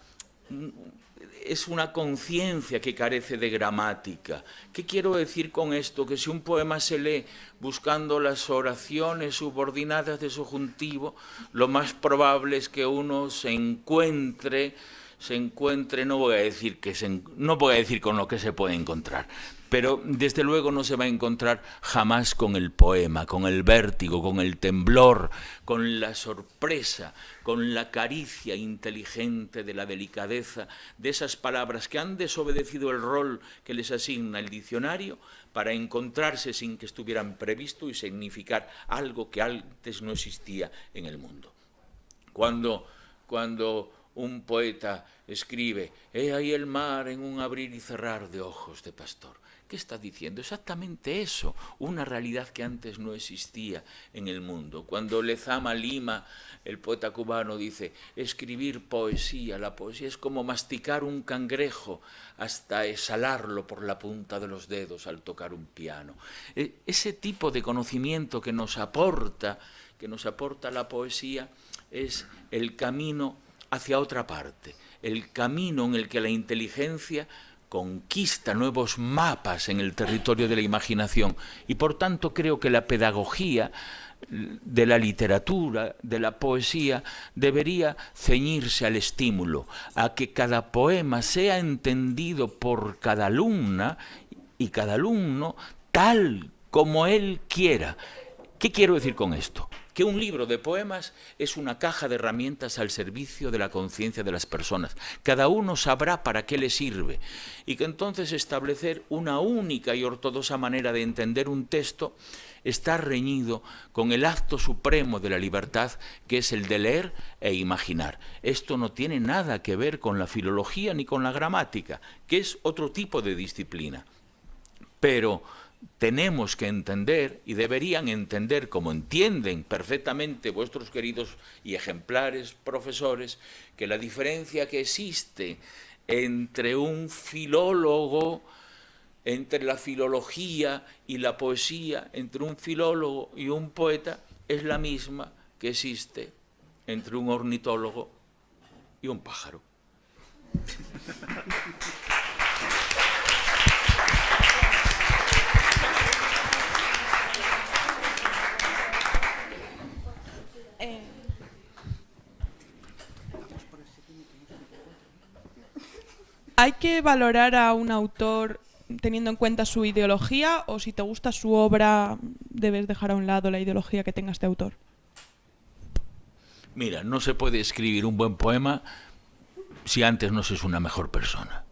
es una conciencia que carece de gramática. ¿Qué quiero decir con esto? Que si un poema se lee buscando las oraciones subordinadas de subjuntivo, lo más probable es que uno se encuentre, no voy a decir con lo que se puede encontrar, pero desde luego no se va a encontrar jamás con el poema, con el vértigo, con el temblor, con la sorpresa, con la caricia inteligente de la delicadeza de esas palabras que han desobedecido el rol que les asigna el diccionario para encontrarse sin que estuvieran previsto y significar algo que antes no existía en el mundo. Cuando un poeta escribe, he ahí el mar en un abrir y cerrar de ojos de pastor, ¿qué está diciendo? Exactamente eso, una realidad que antes no existía en el mundo. Cuando Lezama Lima, el poeta cubano, dice, escribir poesía, la poesía es como masticar un cangrejo hasta exhalarlo por la punta de los dedos al tocar un piano. Ese tipo de conocimiento que nos aporta la poesía es el camino hacia otra parte, el camino en el que la inteligencia conquista nuevos mapas en el territorio de la imaginación y por tanto creo que la pedagogía de la literatura, de la poesía, debería ceñirse al estímulo, a que cada poema sea entendido por cada alumna y cada alumno tal como él quiera. ¿Qué quiero decir con esto? Que un libro de poemas es una caja de herramientas al servicio de la conciencia de las personas. Cada uno sabrá para qué le sirve. Y que entonces establecer una única y ortodoxa manera de entender un texto está reñido con el acto supremo de la libertad, que es el de leer e imaginar. Esto no tiene nada que ver con la filología ni con la gramática, que es otro tipo de disciplina. Pero tenemos que entender, y deberían entender, como entienden perfectamente vuestros queridos y ejemplares profesores, que la diferencia que existe entre un filólogo, entre la filología y la poesía, entre un filólogo y un poeta, es la misma que existe entre un ornitólogo y un pájaro. ¿Hay que valorar a un autor teniendo en cuenta su ideología, o si te gusta su obra debes dejar a un lado la ideología que tenga este autor? Mira, no se puede escribir un buen poema si antes no se es una mejor persona.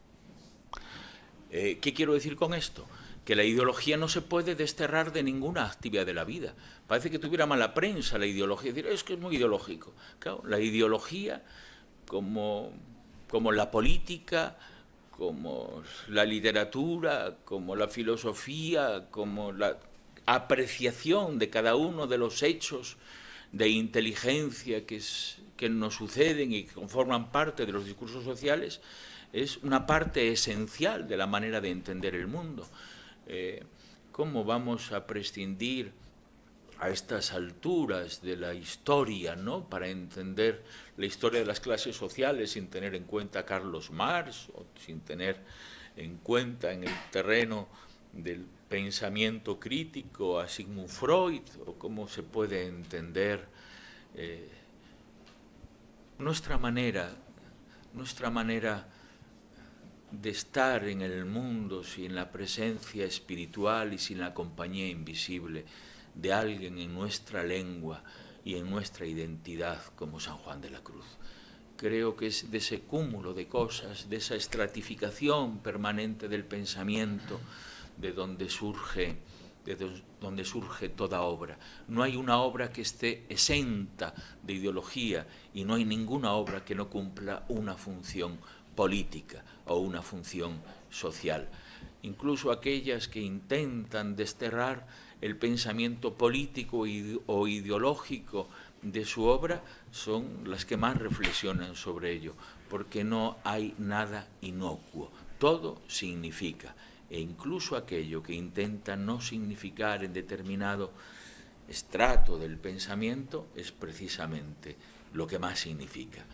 ¿Qué quiero decir con esto? Que la ideología no se puede desterrar de ninguna actividad de la vida. Parece que tuviera mala prensa la ideología, decir, es que es muy ideológico. Claro, la ideología, como la política, como la literatura, como la filosofía, como la apreciación de cada uno de los hechos de inteligencia que nos suceden y que conforman parte de los discursos sociales, es una parte esencial de la manera de entender el mundo. ¿Cómo vamos a prescindir a estas alturas de la historia, ¿no?, para entender la historia de las clases sociales sin tener en cuenta a Carlos Marx, o sin tener en cuenta en el terreno del pensamiento crítico a Sigmund Freud, o cómo se puede entender nuestra manera de estar en el mundo sin la presencia espiritual y sin la compañía invisible de alguien en nuestra lengua y en nuestra identidad como San Juan de la Cruz. Creo que es de ese cúmulo de cosas, de esa estratificación permanente del pensamiento, de donde surge toda obra. No hay una obra que esté exenta de ideología y no hay ninguna obra que no cumpla una función política o una función social. Incluso aquellas que intentan desterrar el pensamiento político o ideológico de su obra son las que más reflexionan sobre ello, porque no hay nada inocuo, todo significa, e incluso aquello que intenta no significar en determinado estrato del pensamiento es precisamente lo que más significa,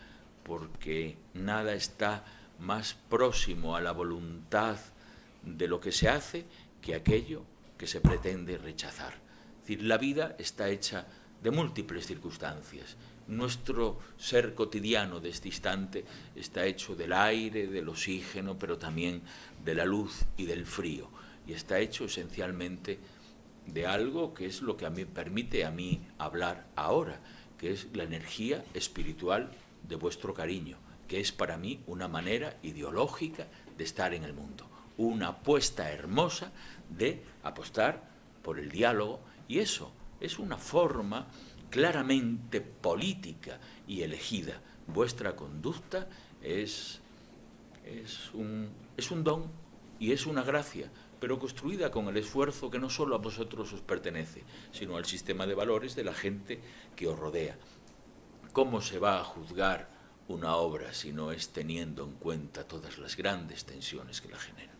porque nada está más próximo a la voluntad de lo que se hace que aquello que se pretende rechazar. Es decir, la vida está hecha de múltiples circunstancias. Nuestro ser cotidiano de este instante está hecho del aire, del oxígeno, pero también de la luz y del frío. Y está hecho esencialmente de algo que es lo que me permite a mí hablar ahora, que es la energía espiritual de vuestro cariño, que es para mí una manera ideológica de estar en el mundo, una apuesta hermosa de apostar por el diálogo, y eso es una forma claramente política y elegida. Vuestra conducta es un don y es una gracia, pero construida con el esfuerzo que no solo a vosotros os pertenece, sino al sistema de valores de la gente que os rodea. ¿Cómo se va a juzgar una obra si no es teniendo en cuenta todas las grandes tensiones que la generan?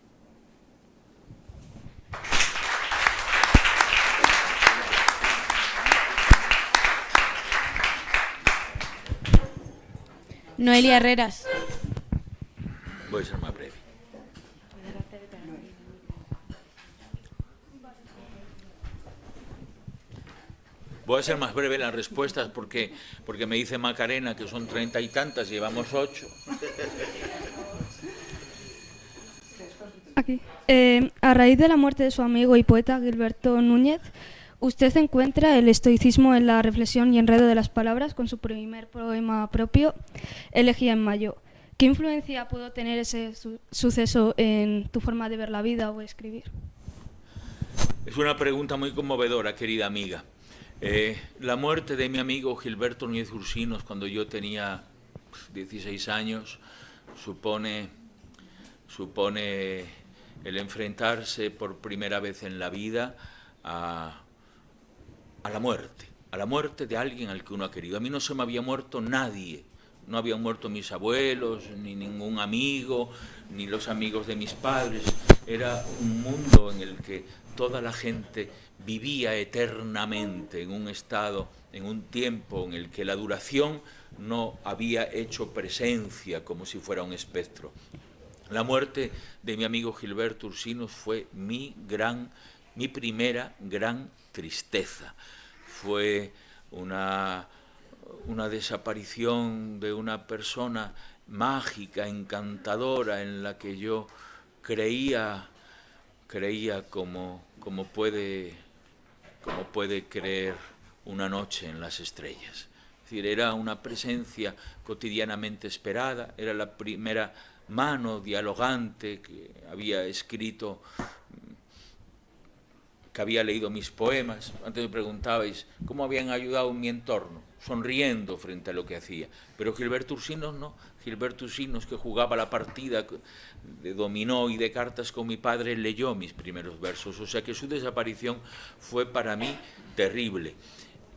Noelia Herreras. Voy a ser más breve. Voy a ser más breve en las respuestas porque me dice Macarena que son 30 y tantas, llevamos 8. Aquí. A raíz de la muerte de su amigo y poeta Gilberto Núñez, usted encuentra el estoicismo en la reflexión y enredo de las palabras con su primer poema propio, Elegía en Mayo. ¿Qué influencia pudo tener ese suceso en tu forma de ver la vida o escribir? Es una pregunta muy conmovedora, querida amiga. La muerte de mi amigo Gilberto Núñez Ursinos cuando yo tenía 16 años supone el enfrentarse por primera vez en la vida a la muerte de alguien al que uno ha querido. A mí no se me había muerto nadie, no habían muerto mis abuelos, ni ningún amigo, ni los amigos de mis padres. Era un mundo en el que toda la gente vivía eternamente en un estado, en un tiempo en el que la duración no había hecho presencia como si fuera un espectro. La muerte de mi amigo Gilberto Ursinos fue mi primera gran tristeza. Fue una desaparición de una persona mágica, encantadora, en la que yo creía como puede creer una noche en las estrellas. Es decir, era una presencia cotidianamente esperada, era la primera mano dialogante que había escrito, que había leído mis poemas. Antes me preguntabais cómo habían ayudado en mi entorno, sonriendo frente a lo que hacía. Pero Gilberto Ursinos no. Gilberto Ursinos, que jugaba la partida de dominó y de cartas con mi padre, leyó mis primeros versos. O sea que su desaparición fue para mí terrible.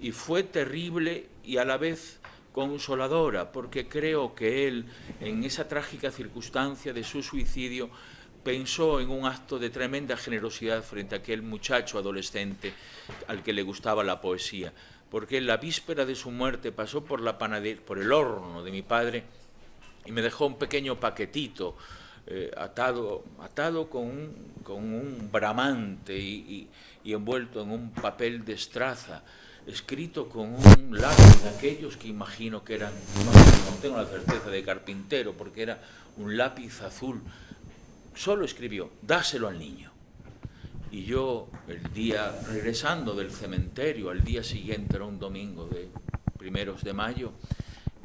Y fue terrible y a la vez consoladora, porque creo que él, en esa trágica circunstancia de su suicidio, pensó en un acto de tremenda generosidad frente a aquel muchacho adolescente al que le gustaba la poesía, porque en la víspera de su muerte pasó por el horno de mi padre y me dejó un pequeño paquetito atado con un bramante y envuelto en un papel de estraza, escrito con un lápiz de aquellos que imagino que eran, no tengo la certeza, de carpintero, porque era un lápiz azul. Solo escribió, dáselo al niño. Y yo, el día, regresando del cementerio, al día siguiente, era un domingo de 1 de mayo,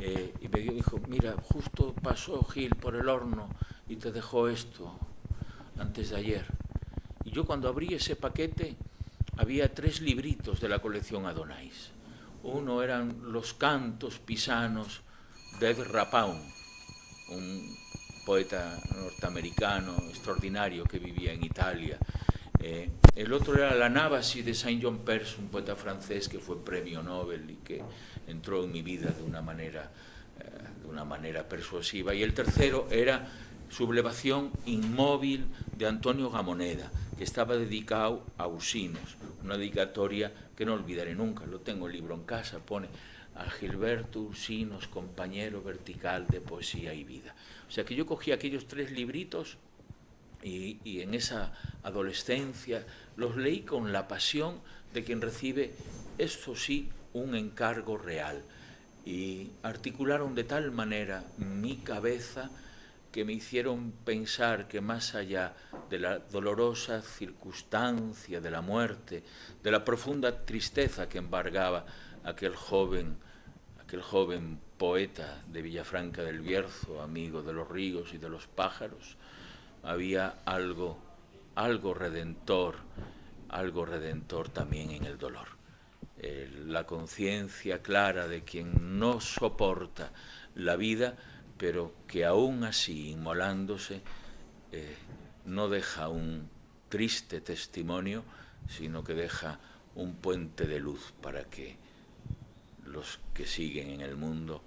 y me dijo, mira, justo pasó Gil por el horno y te dejó esto antes de ayer. Y yo cuando abrí ese paquete, había 3 libritos de la colección Adonais. Uno eran los cantos pisanos de Ezra Pound, un poeta norteamericano extraordinario que vivía en Italia. El otro era la Návasi de Saint John Perse, un poeta francés que fue premio Nobel y que entró en mi vida de una manera persuasiva. Y el tercero era Sublevación inmóvil de Antonio Gamoneda, que estaba dedicado a Ursinos, una dedicatoria que no olvidaré nunca. Lo tengo el libro en casa, pone a Gilberto Ursinos, compañero vertical de poesía y vida. O sea que yo cogí aquellos 3 libritos y en esa adolescencia los leí con la pasión de quien recibe, eso sí, un encargo real. Y articularon de tal manera mi cabeza que me hicieron pensar que más allá de la dolorosa circunstancia de la muerte, de la profunda tristeza que embargaba aquel joven poeta de Villafranca del Bierzo, amigo de los ríos y de los pájaros, había algo redentor también en el dolor. La conciencia clara de quien no soporta la vida, pero que aún así, inmolándose, no deja un triste testimonio, sino que deja un puente de luz para que los que siguen en el mundo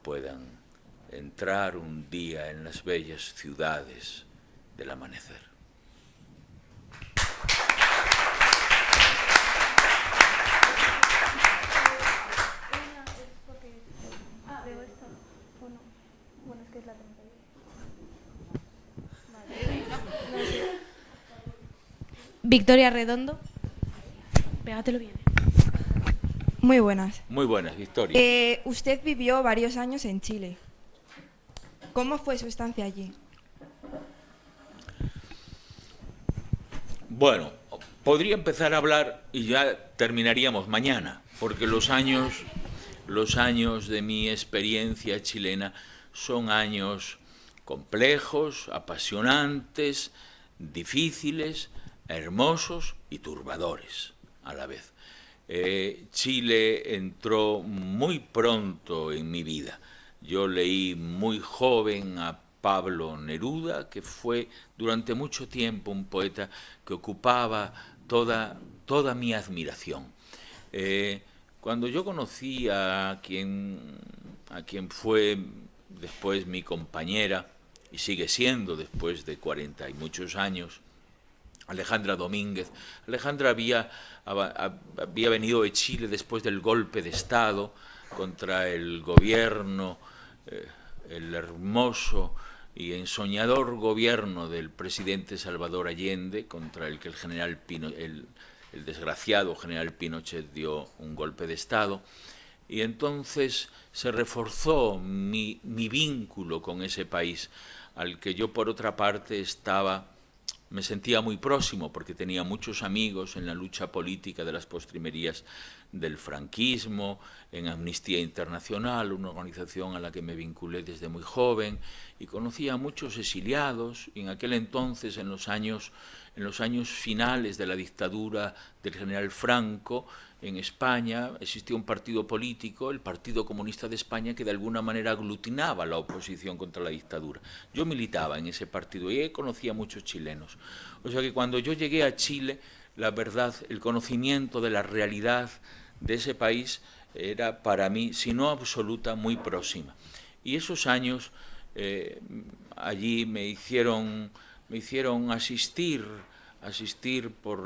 puedan entrar un día en las bellas ciudades del amanecer. Victoria Redondo. Pégatelo bien. Muy buenas. Muy buenas, Victoria. Usted vivió varios años en Chile. ¿Cómo fue su estancia allí? Bueno, podría empezar a hablar y ya terminaríamos mañana, porque los años de mi experiencia chilena son años complejos, apasionantes, difíciles, hermosos y turbadores a la vez. Chile entró muy pronto en mi vida. Yo leí muy joven a Pablo Neruda, que fue durante mucho tiempo un poeta que ocupaba toda mi admiración. Cuando yo conocí a quien fue después mi compañera, y sigue siendo después de 40 y muchos años, Alejandra Domínguez. Alejandra había venido de Chile después del golpe de Estado contra el gobierno, el hermoso y ensoñador gobierno del presidente Salvador Allende, contra el que el desgraciado general Pinochet dio un golpe de Estado. Y entonces se reforzó mi vínculo con ese país, al que yo por otra parte me sentía muy próximo, porque tenía muchos amigos en la lucha política de las postrimerías del franquismo, en Amnistía Internacional, una organización a la que me vinculé desde muy joven, y conocía a muchos exiliados, y en aquel entonces, en los años finales de la dictadura del general Franco, en España existía un partido político, el Partido Comunista de España, que de alguna manera aglutinaba la oposición contra la dictadura. Yo militaba en ese partido y conocía a muchos chilenos. O sea que cuando yo llegué a Chile, la verdad, el conocimiento de la realidad de ese país era para mí, si no absoluta, muy próxima. Y esos años allí me hicieron asistir por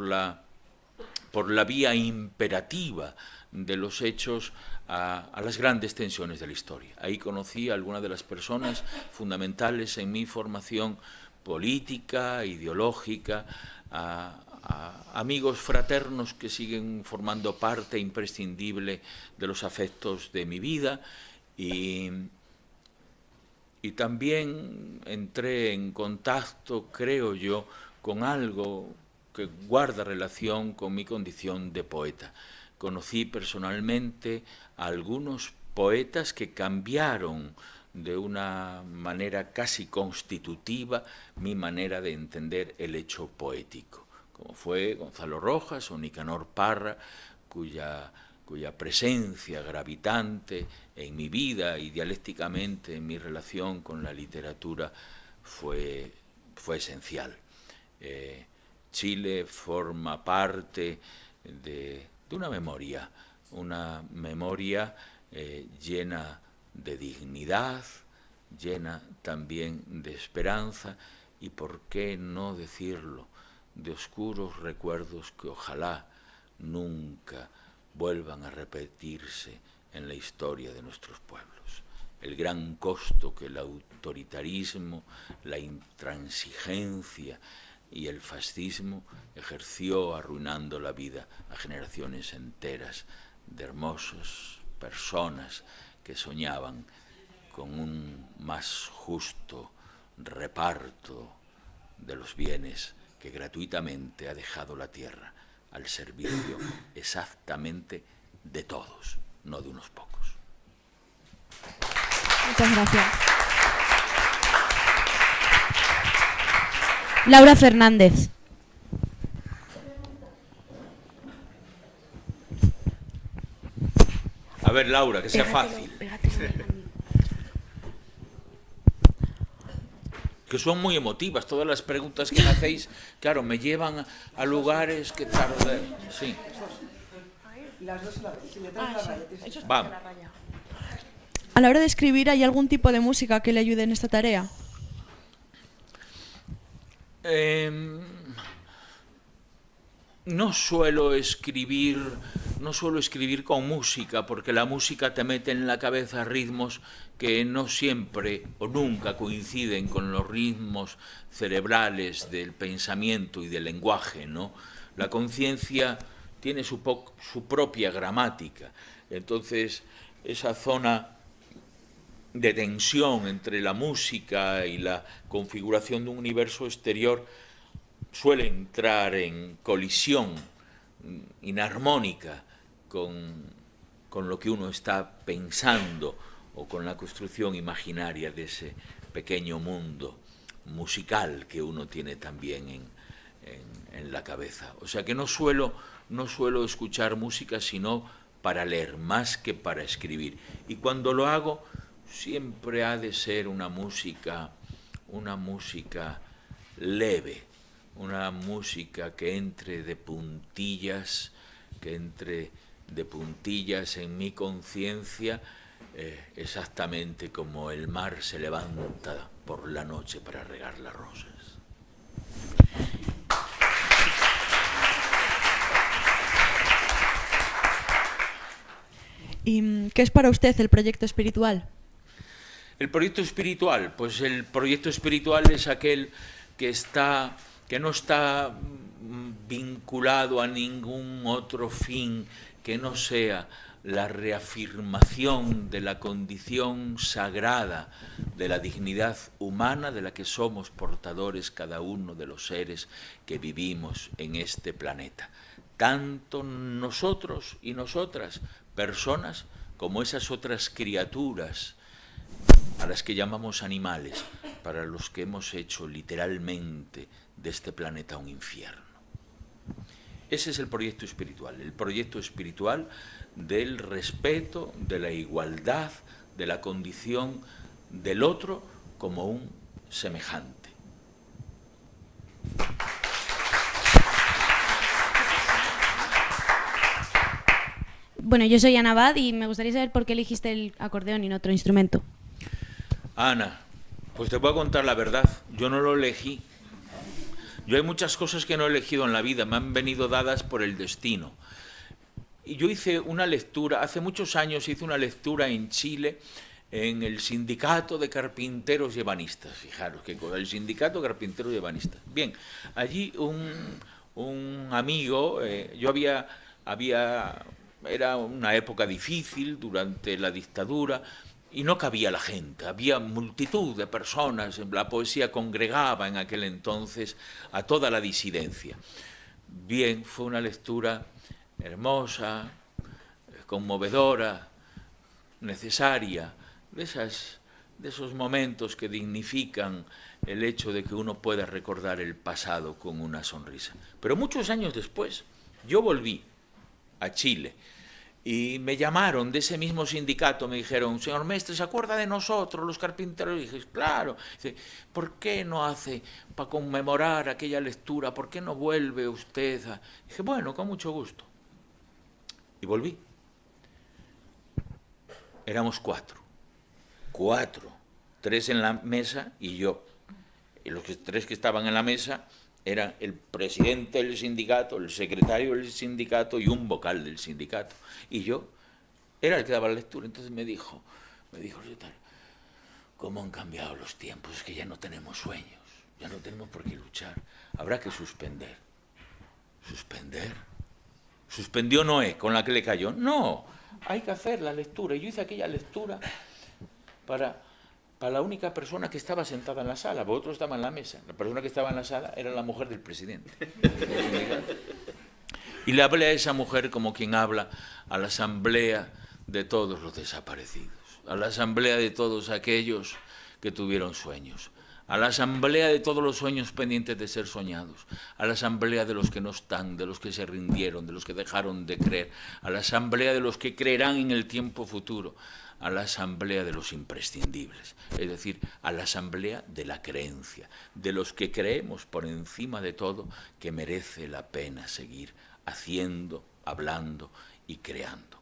la vía imperativa de los hechos a las grandes tensiones de la historia. Ahí conocí a algunas de las personas fundamentales en mi formación política, ideológica, a amigos fraternos que siguen formando parte imprescindible de los afectos de mi vida, y también entré en contacto, creo yo, con algo que guarda relación con mi condición de poeta. Conocí personalmente a algunos poetas que cambiaron de una manera casi constitutiva mi manera de entender el hecho poético, como fue Gonzalo Rojas o Nicanor Parra, cuya presencia gravitante en mi vida y dialécticamente en mi relación con la literatura fue esencial. Chile forma parte de una memoria llena de dignidad, llena también de esperanza y, por qué no decirlo, de oscuros recuerdos que ojalá nunca vuelvan a repetirse en la historia de nuestros pueblos. El gran costo que el autoritarismo, la intransigencia y el fascismo ejerció arruinando la vida a generaciones enteras de hermosas personas que soñaban con un más justo reparto de los bienes que gratuitamente ha dejado la tierra al servicio exactamente de todos, no de unos pocos. Muchas gracias. Laura Fernández. A ver, Laura, que sea fácil. Que son muy emotivas, todas las preguntas que me hacéis, claro, me llevan a lugares que tardan. Sí. Las dos a la vez. Si le traes la raya, Vamos. A la hora de escribir, ¿hay algún tipo de música que le ayude en esta tarea? No suelo escribir con música, porque la música te mete en la cabeza ritmos que no siempre o nunca coinciden con los ritmos cerebrales del pensamiento y del lenguaje, ¿no? La conciencia tiene su propia gramática. Entonces, esa zona de tensión entre la música y la configuración de un universo exterior suele entrar en colisión inarmónica con lo que uno está pensando o con la construcción imaginaria de ese pequeño mundo musical que uno tiene también en la cabeza. O sea que no suelo escuchar música sino para leer, más que para escribir. Y cuando lo hago, siempre ha de ser una música leve, una música que entre de puntillas, en mi conciencia, exactamente como el mar se levanta por la noche para regar las rosas. ¿Y qué es para usted el proyecto espiritual? El proyecto espiritual, pues el proyecto espiritual es aquel que no está vinculado a ningún otro fin que no sea la reafirmación de la condición sagrada de la dignidad humana de la que somos portadores cada uno de los seres que vivimos en este planeta. Tanto nosotros y nosotras, personas, como esas otras criaturas a las que llamamos animales, para los que hemos hecho literalmente de este planeta un infierno. Ese es el proyecto espiritual del respeto, de la igualdad, de la condición del otro como un semejante. Bueno, yo soy Ana Abad y me gustaría saber por qué elegiste el acordeón y no otro instrumento. Ana, pues te voy a contar la verdad, yo no lo elegí. Yo hay muchas cosas que no he elegido en la vida, me han venido dadas por el destino. Y yo hice una lectura, hace muchos años hice una lectura en Chile, en el Sindicato de Carpinteros y Ebanistas. Fijaros qué cosa, el Sindicato de Carpinteros y Ebanistas. Bien, allí un amigo, era una época difícil durante la dictadura, y no cabía la gente, había multitud de personas, la poesía congregaba en aquel entonces a toda la disidencia. Bien, fue una lectura hermosa, conmovedora, necesaria, de esos momentos que dignifican el hecho de que uno pueda recordar el pasado con una sonrisa. Pero muchos años después, yo volví a Chile, y me llamaron de ese mismo sindicato, me dijeron, señor Mestre, ¿se acuerda de nosotros, los carpinteros? Y dije, claro. Dice, ¿por qué no hace para conmemorar aquella lectura? ¿Por qué no vuelve usted? Dije, bueno, con mucho gusto. Y volví. Éramos cuatro, 3 en la mesa y yo. Y los 3 que estaban en la mesa eran el presidente del sindicato, el secretario del sindicato y un vocal del sindicato. Y yo era el que daba la lectura. Entonces me dijo el secretario, ¿cómo han cambiado los tiempos? Es que ya no tenemos sueños, ya no tenemos por qué luchar. Habrá que suspender. ¿Suspender? ¿Suspendió Noé con la que le cayó? No, hay que hacer la lectura. Y yo hice aquella lectura para la única persona que estaba sentada en la sala, vosotros estaban en la mesa. La persona que estaba en la sala era la mujer del presidente. Y le hablé a esa mujer como quien habla a la asamblea de todos los desaparecidos, a la asamblea de todos aquellos que tuvieron sueños, a la asamblea de todos los sueños pendientes de ser soñados, a la asamblea de los que no están, de los que se rindieron, de los que dejaron de creer, a la asamblea de los que creerán en el tiempo futuro, a la asamblea de los imprescindibles, es decir, a la asamblea de la creencia, de los que creemos por encima de todo que merece la pena seguir haciendo, hablando y creando.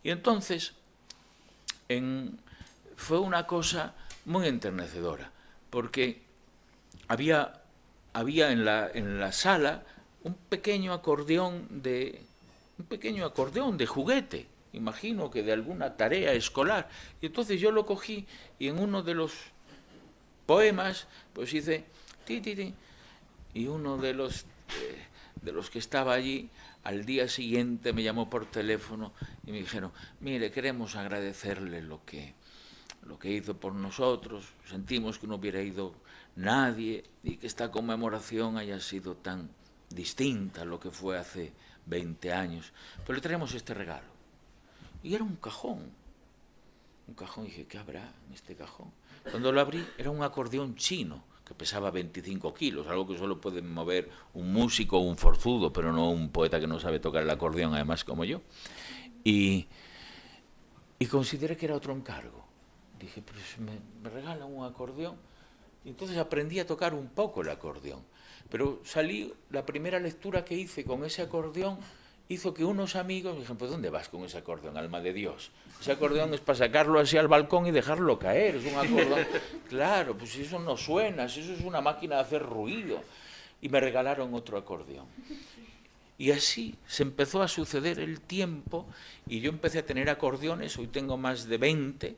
Y entonces fue una cosa muy enternecedora, porque había en la sala un pequeño acordeón de juguete, imagino que de alguna tarea escolar. Y entonces yo lo cogí y en uno de los poemas pues hice ti, ti, ti, y uno de los que estaba allí al día siguiente me llamó por teléfono y me dijeron, mire, queremos agradecerle lo que hizo por nosotros, sentimos que no hubiera ido nadie y que esta conmemoración haya sido tan distinta a lo que fue hace 20 años, pero le traemos este regalo. Y era un cajón, y dije, ¿qué habrá en este cajón? Cuando lo abrí, era un acordeón chino, que pesaba 25 kilos, algo que solo puede mover un músico o un forzudo, pero no un poeta que no sabe tocar el acordeón, además, como yo. Y consideré que era otro encargo. Dije, pues me regalan un acordeón. Y entonces aprendí a tocar un poco el acordeón. Pero la primera lectura que hice con ese acordeón hizo que unos amigos me dijeron, pues ¿dónde vas con ese acordeón, alma de Dios? Ese acordeón es para sacarlo así al balcón y dejarlo caer, es un acordeón. Claro, pues eso no suena, eso es una máquina de hacer ruido. Y me regalaron otro acordeón. Y así se empezó a suceder el tiempo y yo empecé a tener acordeones, hoy tengo más de 20.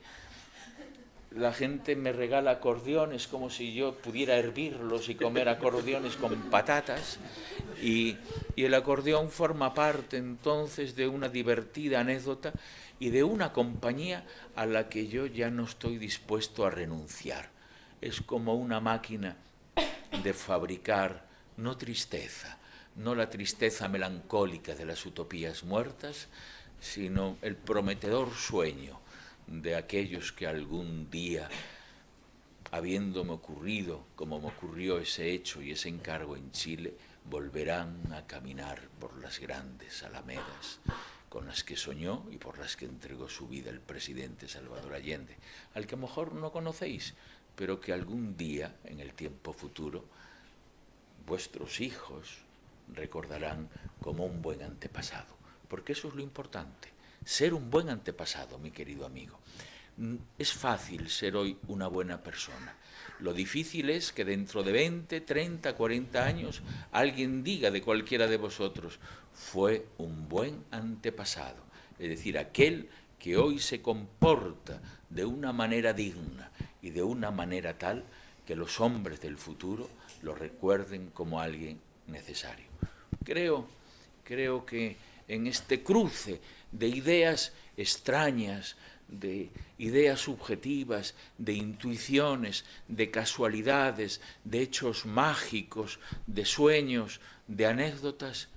La gente me regala acordeones como si yo pudiera hervirlos y comer acordeones con patatas. Y el acordeón forma parte entonces de una divertida anécdota y de una compañía a la que yo ya no estoy dispuesto a renunciar. Es como una máquina de fabricar no tristeza, no la tristeza melancólica de las utopías muertas, sino el prometedor sueño de aquellos que algún día, habiéndome ocurrido como me ocurrió ese hecho y ese encargo en Chile, volverán a caminar por las grandes alamedas con las que soñó y por las que entregó su vida el presidente Salvador Allende, al que a lo mejor no conocéis, pero que algún día, en el tiempo futuro, vuestros hijos recordarán como un buen antepasado, porque eso es lo importante. Ser un buen antepasado, mi querido amigo. Es fácil ser hoy una buena persona. Lo difícil es que dentro de 20, 30, 40 años alguien diga de cualquiera de vosotros, fue un buen antepasado. Es decir, aquel que hoy se comporta de una manera digna y de una manera tal que los hombres del futuro lo recuerden como alguien necesario. Creo que en este cruce de ideas extrañas, de ideas subjetivas, de intuiciones, de casualidades, de hechos mágicos, de sueños, de anécdotas,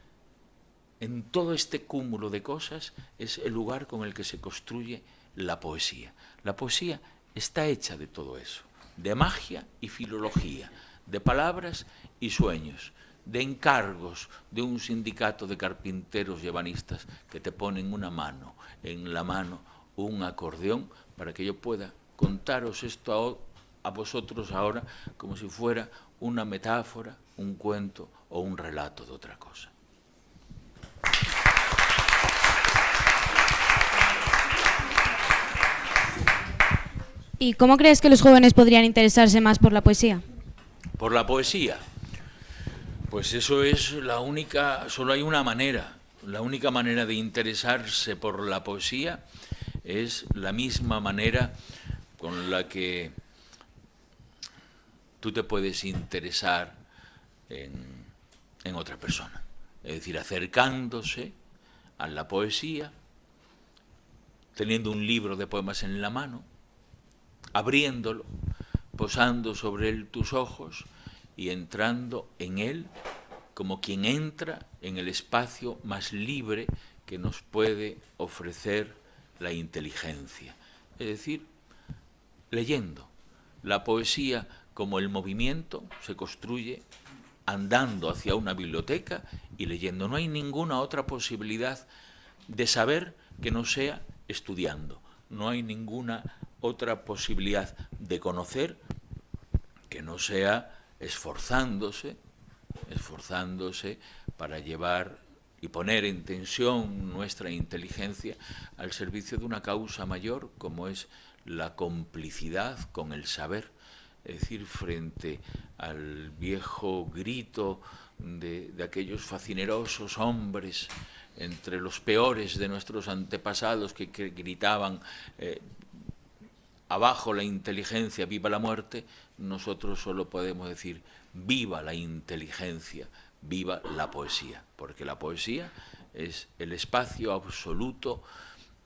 en todo este cúmulo de cosas es el lugar con el que se construye la poesía. La poesía está hecha de todo eso, de magia y filología, de palabras y sueños, de encargos de un sindicato de carpinteros y ebanistas que te ponen en la mano un acordeón para que yo pueda contaros esto a vosotros ahora como si fuera una metáfora, un cuento o un relato de otra cosa. ¿Y cómo crees que los jóvenes podrían interesarse más por la poesía? ¿Por la poesía? Pues eso es solo hay una manera. La única manera de interesarse por la poesía es la misma manera con la que tú te puedes interesar en otra persona. Es decir, acercándose a la poesía, teniendo un libro de poemas en la mano, abriéndolo, posando sobre él tus ojos y entrando en él como quien entra en el espacio más libre que nos puede ofrecer la inteligencia. Es decir, leyendo. La poesía, como el movimiento, se construye andando hacia una biblioteca y leyendo. No hay ninguna otra posibilidad de saber que no sea estudiando. No hay ninguna otra posibilidad de conocer que no sea esforzándose para llevar y poner en tensión nuestra inteligencia al servicio de una causa mayor como es la complicidad con el saber. Es decir, frente al viejo grito de aquellos facinerosos hombres, entre los peores de nuestros antepasados que gritaban abajo la inteligencia, viva la muerte, nosotros solo podemos decir viva la inteligencia, viva la poesía, porque la poesía es el espacio absoluto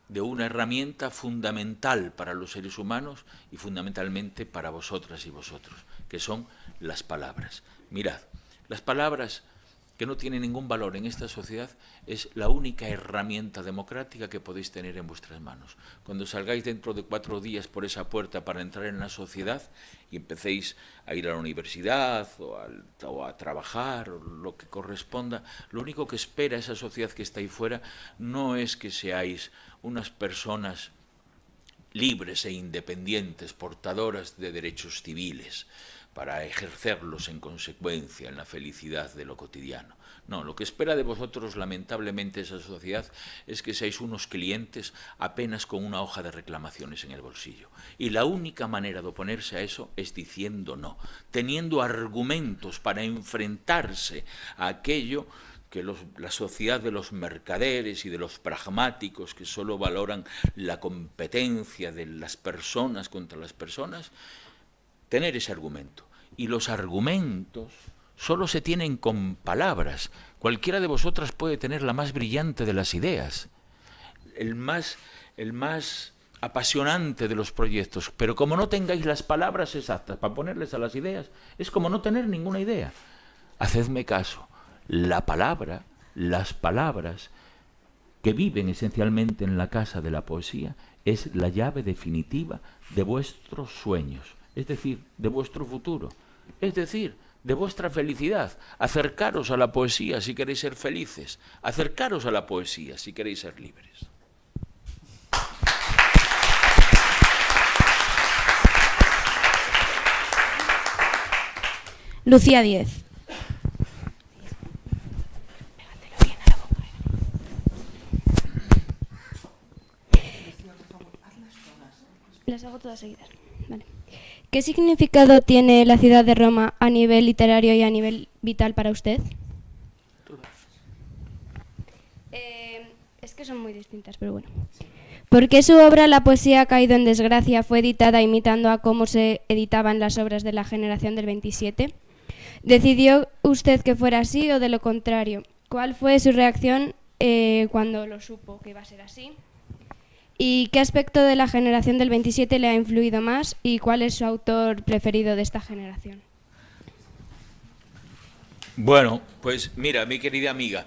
de una herramienta fundamental para los seres humanos y fundamentalmente para vosotras y vosotros, que son las palabras. Mirad, las palabras que no tienen ningún valor en esta sociedad es la única herramienta democrática que podéis tener en vuestras manos. Cuando salgáis dentro de 4 días por esa puerta para entrar en la sociedad y empecéis a ir a la universidad o a trabajar o lo que corresponda, lo único que espera esa sociedad que está ahí fuera no es que seáis unas personas libres e independientes, portadoras de derechos civiles, para ejercerlos en consecuencia en la felicidad de lo cotidiano. No, lo que espera de vosotros, lamentablemente, esa sociedad es que seáis unos clientes apenas con una hoja de reclamaciones en el bolsillo. Y la única manera de oponerse a eso es diciendo no, teniendo argumentos para enfrentarse a aquello que la sociedad de los mercaderes y de los pragmáticos que solo valoran la competencia de las personas contra las personas, tener ese argumento. Y los argumentos solo se tienen con palabras. Cualquiera de vosotras puede tener la más brillante de las ideas, el más apasionante de los proyectos, pero como no tengáis las palabras exactas para ponerles a las ideas, es como no tener ninguna idea. Hacedme caso, la palabra, las palabras que viven esencialmente en la casa de la poesía es la llave definitiva de vuestros sueños, es decir, de vuestro futuro, es decir, de vuestra felicidad. Acercaros a la poesía si queréis ser felices, acercaros a la poesía si queréis ser libres. Lucía 10. Las hago todas seguidas. Vale. ¿Qué significado tiene la ciudad de Roma a nivel literario y a nivel vital para usted? Es que son muy distintas, pero bueno. ¿Por qué su obra La poesía ha caído en desgracia fue editada imitando a cómo se editaban las obras de la generación del 27? ¿Decidió usted que fuera así o de lo contrario? ¿Cuál fue su reacción cuando lo supo que iba a ser así? ¿Y qué aspecto de la generación del 27 le ha influido más y cuál es su autor preferido de esta generación? Bueno, pues mira, mi querida amiga,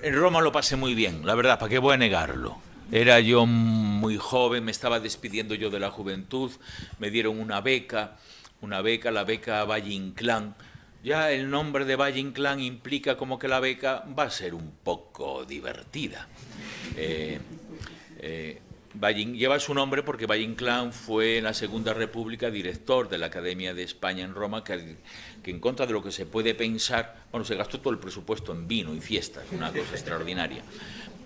en Roma lo pasé muy bien, la verdad, ¿para qué voy a negarlo? Era yo muy joven, me estaba despidiendo yo de la juventud, me dieron una beca, la beca Valle Inclán. Ya el nombre de Valle Inclán implica como que la beca va a ser un poco divertida. Lleva su nombre porque Valle Inclán fue en la Segunda República director de la Academia de España en Roma, que en contra de lo que se puede pensar, bueno, se gastó todo el presupuesto en vino y fiestas, una cosa extraordinaria.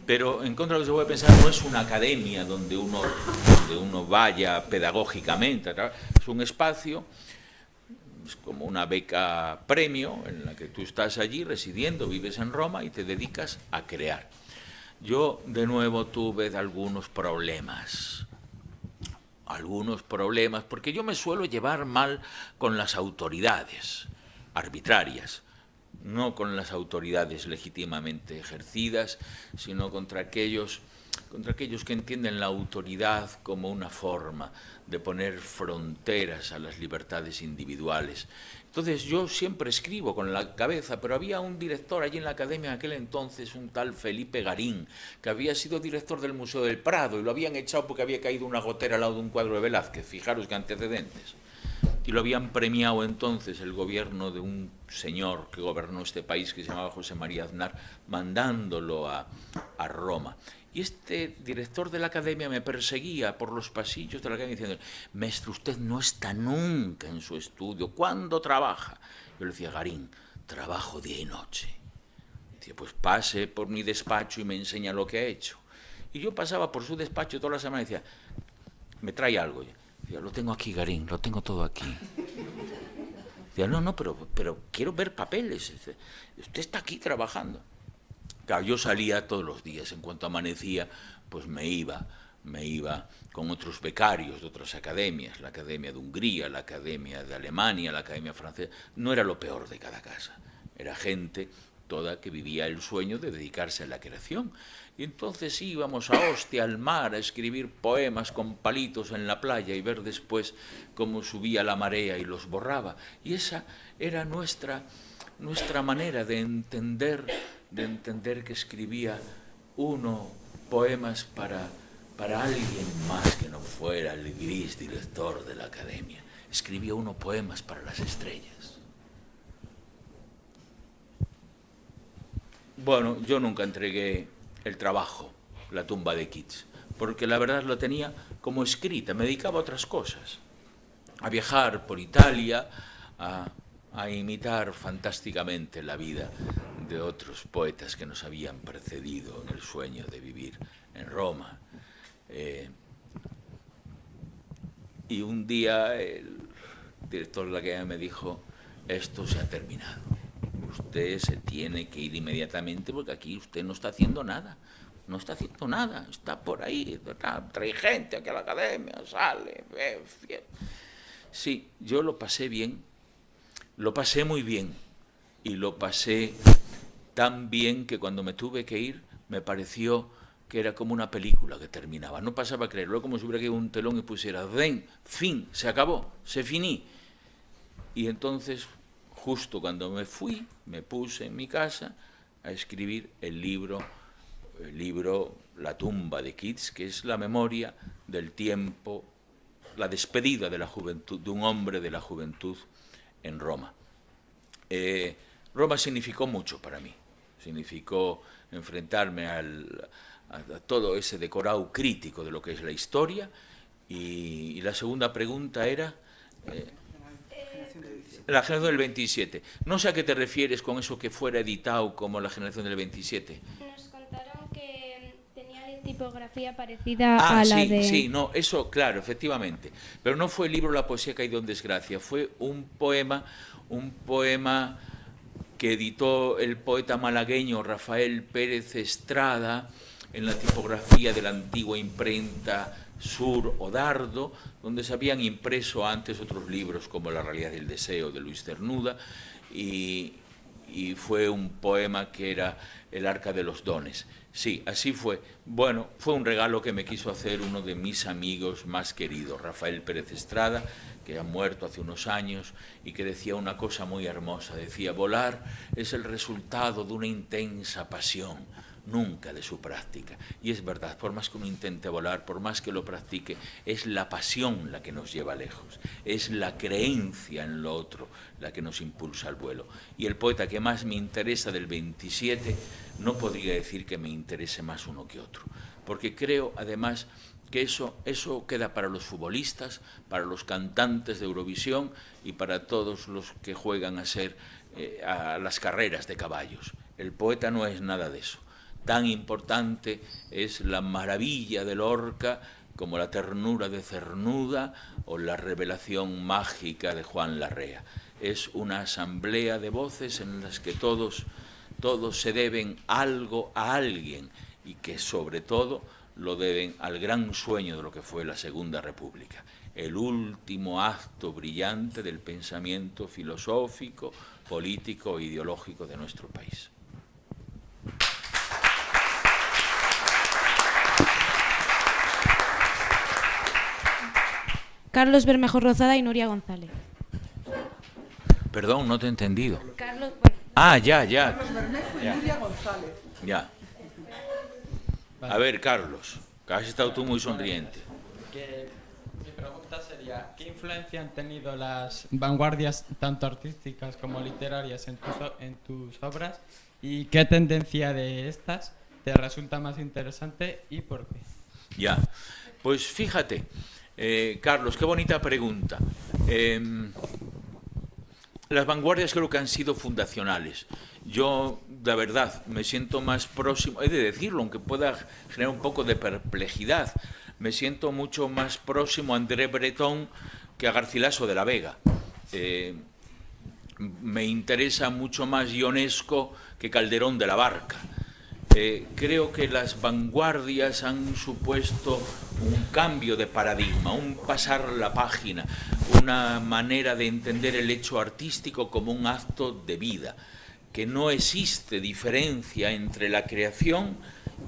Pero en contra de lo que se puede pensar, no es una academia donde uno vaya pedagógicamente, es un espacio, es como una beca premio en la que tú estás allí residiendo, vives en Roma y te dedicas a crear. Yo, de nuevo, tuve algunos problemas, porque yo me suelo llevar mal con las autoridades arbitrarias, no con las autoridades legítimamente ejercidas, sino contra aquellos que entienden la autoridad como una forma de poner fronteras a las libertades individuales. Entonces yo siempre escribo con la cabeza, pero había un director allí en la academia en aquel entonces, un tal Felipe Garín, que había sido director del Museo del Prado y lo habían echado porque había caído una gotera al lado de un cuadro de Velázquez, fijaros qué antecedentes. Y lo habían premiado entonces el gobierno de un señor que gobernó este país que se llamaba José María Aznar, mandándolo a Roma. Y este director de la academia me perseguía por los pasillos de la academia diciendo: maestro, usted no está nunca en su estudio, ¿cuándo trabaja? Yo le decía: Garín, trabajo día y noche. Decía: pues pase por mi despacho y me enseña lo que ha hecho. Y yo pasaba por su despacho toda la semana y decía: me trae algo. Decía: lo tengo aquí, Garín, lo tengo todo aquí. Decía: no, pero quiero ver papeles. Usted está aquí trabajando. Claro, yo salía todos los días, en cuanto amanecía, pues me iba con otros becarios de otras academias, la Academia de Hungría, la Academia de Alemania, la Academia Francesa. No era lo peor de cada casa, era gente toda que vivía el sueño de dedicarse a la creación. Y entonces íbamos a Ostia, al mar, a escribir poemas con palitos en la playa y ver después cómo subía la marea y los borraba. Y esa era nuestra manera de entender que escribía uno poemas para alguien más que no fuera el gris director de la academia. Escribía uno poemas para las estrellas. Bueno, yo nunca entregué el trabajo, La tumba de Keats, porque la verdad lo tenía como escrita, me dedicaba a otras cosas, a viajar por Italia, a imitar fantásticamente la vida de otros poetas que nos habían precedido en el sueño de vivir en Roma. Y un día el director de la academia me dijo: esto se ha terminado, usted se tiene que ir inmediatamente porque aquí usted no está haciendo nada, está por ahí, trae gente aquí a la academia, sale, ve. Sí, yo lo pasé bien, lo pasé muy bien, y lo pasé tan bien que cuando me tuve que ir me pareció que era como una película que terminaba, no pasaba a creerlo, como si hubiera caído un telón y pusiera ven, fin, se acabó, se finí. Y entonces, justo cuando me fui, me puse en mi casa a escribir el libro La tumba de Keats, que es la memoria del tiempo, la despedida de la juventud, de un hombre de la juventud en Roma. Roma significó mucho para mí, significó enfrentarme a todo ese decorado crítico de lo que es la historia. Y la segunda pregunta era la generación del 27. No sé a qué te refieres con eso que fuera editado como la generación del 27. Nos contaron que tenía tipografía parecida a la de... Sí, no, eso, claro, efectivamente. Pero no fue el libro La poesía caído en desgracia, fue un poema que editó el poeta malagueño Rafael Pérez Estrada en la tipografía de la antigua imprenta Sur o Dardo, donde se habían impreso antes otros libros como La realidad del deseo de Luis Cernuda, y fue un poema que era El arca de los dones. Sí, así fue. Bueno, fue un regalo que me quiso hacer uno de mis amigos más queridos, Rafael Pérez Estrada, que ha muerto hace unos años, y que decía una cosa muy hermosa. Decía: volar es el resultado de una intensa pasión, nunca de su práctica. Y es verdad, por más que uno intente volar, por más que lo practique, es la pasión la que nos lleva lejos, es la creencia en lo otro la que nos impulsa al vuelo. Y el poeta que más me interesa del 27, no podría decir que me interese más uno que otro, porque creo además que eso queda para los futbolistas, para los cantantes de Eurovisión y para todos los que juegan a las carreras de caballos. El poeta no es nada de eso. Tan importante es la maravilla de Lorca como la ternura de Cernuda o la revelación mágica de Juan Larrea. Es una asamblea de voces en las que todos se deben algo a alguien, y que sobre todo lo deben al gran sueño de lo que fue la Segunda República, el último acto brillante del pensamiento filosófico, político e ideológico de nuestro país. Carlos Bermejo Rozada y Nuria González. Perdón, no te he entendido. Carlos, ya. Carlos Bermejo y Nuria González. Ya. A ver, Carlos, que has estado tú muy sonriente. Mi pregunta sería: ¿qué influencia han tenido las vanguardias, tanto artísticas como literarias, en tus obras? ¿Y qué tendencia de estas te resulta más interesante y por qué? Ya, pues fíjate, Carlos, qué bonita pregunta. Las vanguardias creo que han sido fundacionales. Yo, la verdad, me siento más próximo, he de decirlo, aunque pueda generar un poco de perplejidad, me siento mucho más próximo a André Breton que a Garcilaso de la Vega. Me interesa mucho más Ionesco que Calderón de la Barca. Creo que las vanguardias han supuesto un cambio de paradigma, un pasar la página, una manera de entender el hecho artístico como un acto de vida. que no existe diferencia entre la creación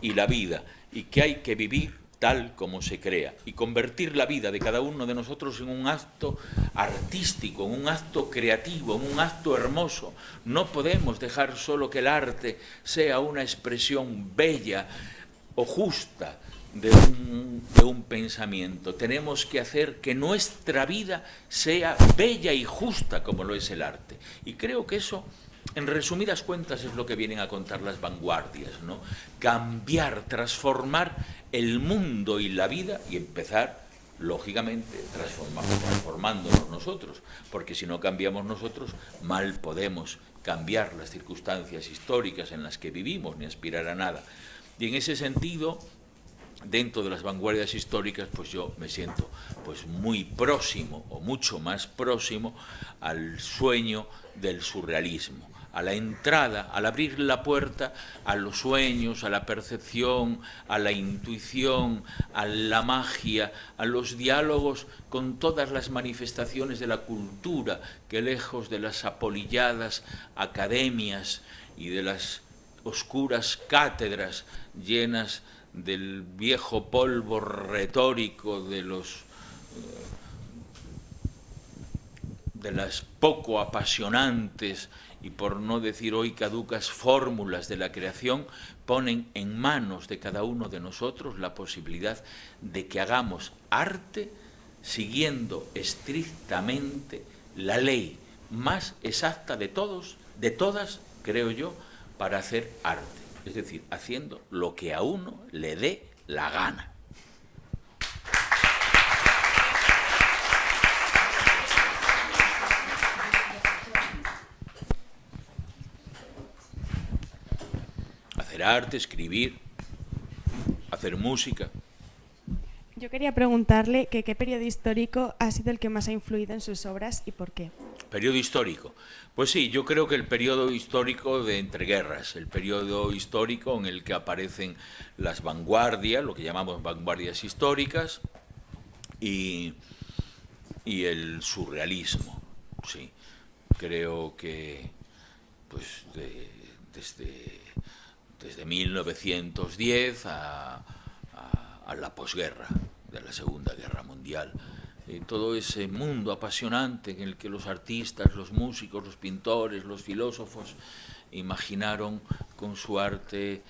y la vida, y que hay que vivir tal como se crea, y convertir la vida de cada uno de nosotros en un acto artístico, en un acto creativo, en un acto hermoso. No podemos dejar solo que el arte sea una expresión bella o justa de un pensamiento. Tenemos que hacer que nuestra vida sea bella y justa como lo es el arte. Y creo que eso, en resumidas cuentas, es lo que vienen a contar las vanguardias, ¿no? Cambiar, transformar el mundo y la vida, y empezar, lógicamente, transformándonos nosotros, porque si no cambiamos nosotros, mal podemos cambiar las circunstancias históricas en las que vivimos, ni aspirar a nada. Y en ese sentido, dentro de las vanguardias históricas, pues yo me siento pues muy próximo, o mucho más próximo, al sueño del surrealismo, a la entrada, al abrir la puerta a los sueños, a la percepción, a la intuición, a la magia, a los diálogos con todas las manifestaciones de la cultura que, lejos de las apolilladas academias y de las oscuras cátedras llenas del viejo polvo retórico de las poco apasionantes y, por no decir hoy, caducas fórmulas de la creación, ponen en manos de cada uno de nosotros la posibilidad de que hagamos arte siguiendo estrictamente la ley más exacta de todas, creo yo, para hacer arte. Es decir, haciendo lo que a uno le dé la gana. Hacer arte, escribir, hacer música. Yo quería preguntarle que qué periodo histórico ha sido el que más ha influido en sus obras y por qué. Periodo histórico. Pues sí, yo creo que el periodo histórico de entreguerras, el periodo histórico en el que aparecen las vanguardias, lo que llamamos vanguardias históricas, y el surrealismo. Sí, creo que pues desde 1910 a la posguerra de la Segunda Guerra Mundial. Todo ese mundo apasionante en el que los artistas, los músicos, los pintores, los filósofos imaginaron con su arte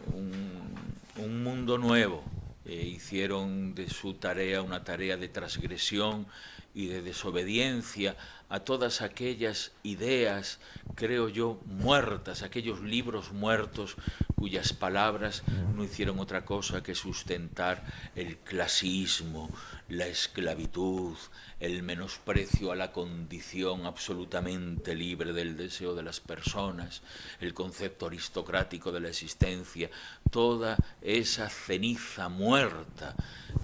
un mundo nuevo. Hicieron de su tarea una tarea de transgresión y de desobediencia a todas aquellas ideas, creo yo, muertas, aquellos libros muertos cuyas palabras no hicieron otra cosa que sustentar el clasismo, la esclavitud, el menosprecio a la condición absolutamente libre del deseo de las personas, el concepto aristocrático de la existencia, toda esa ceniza muerta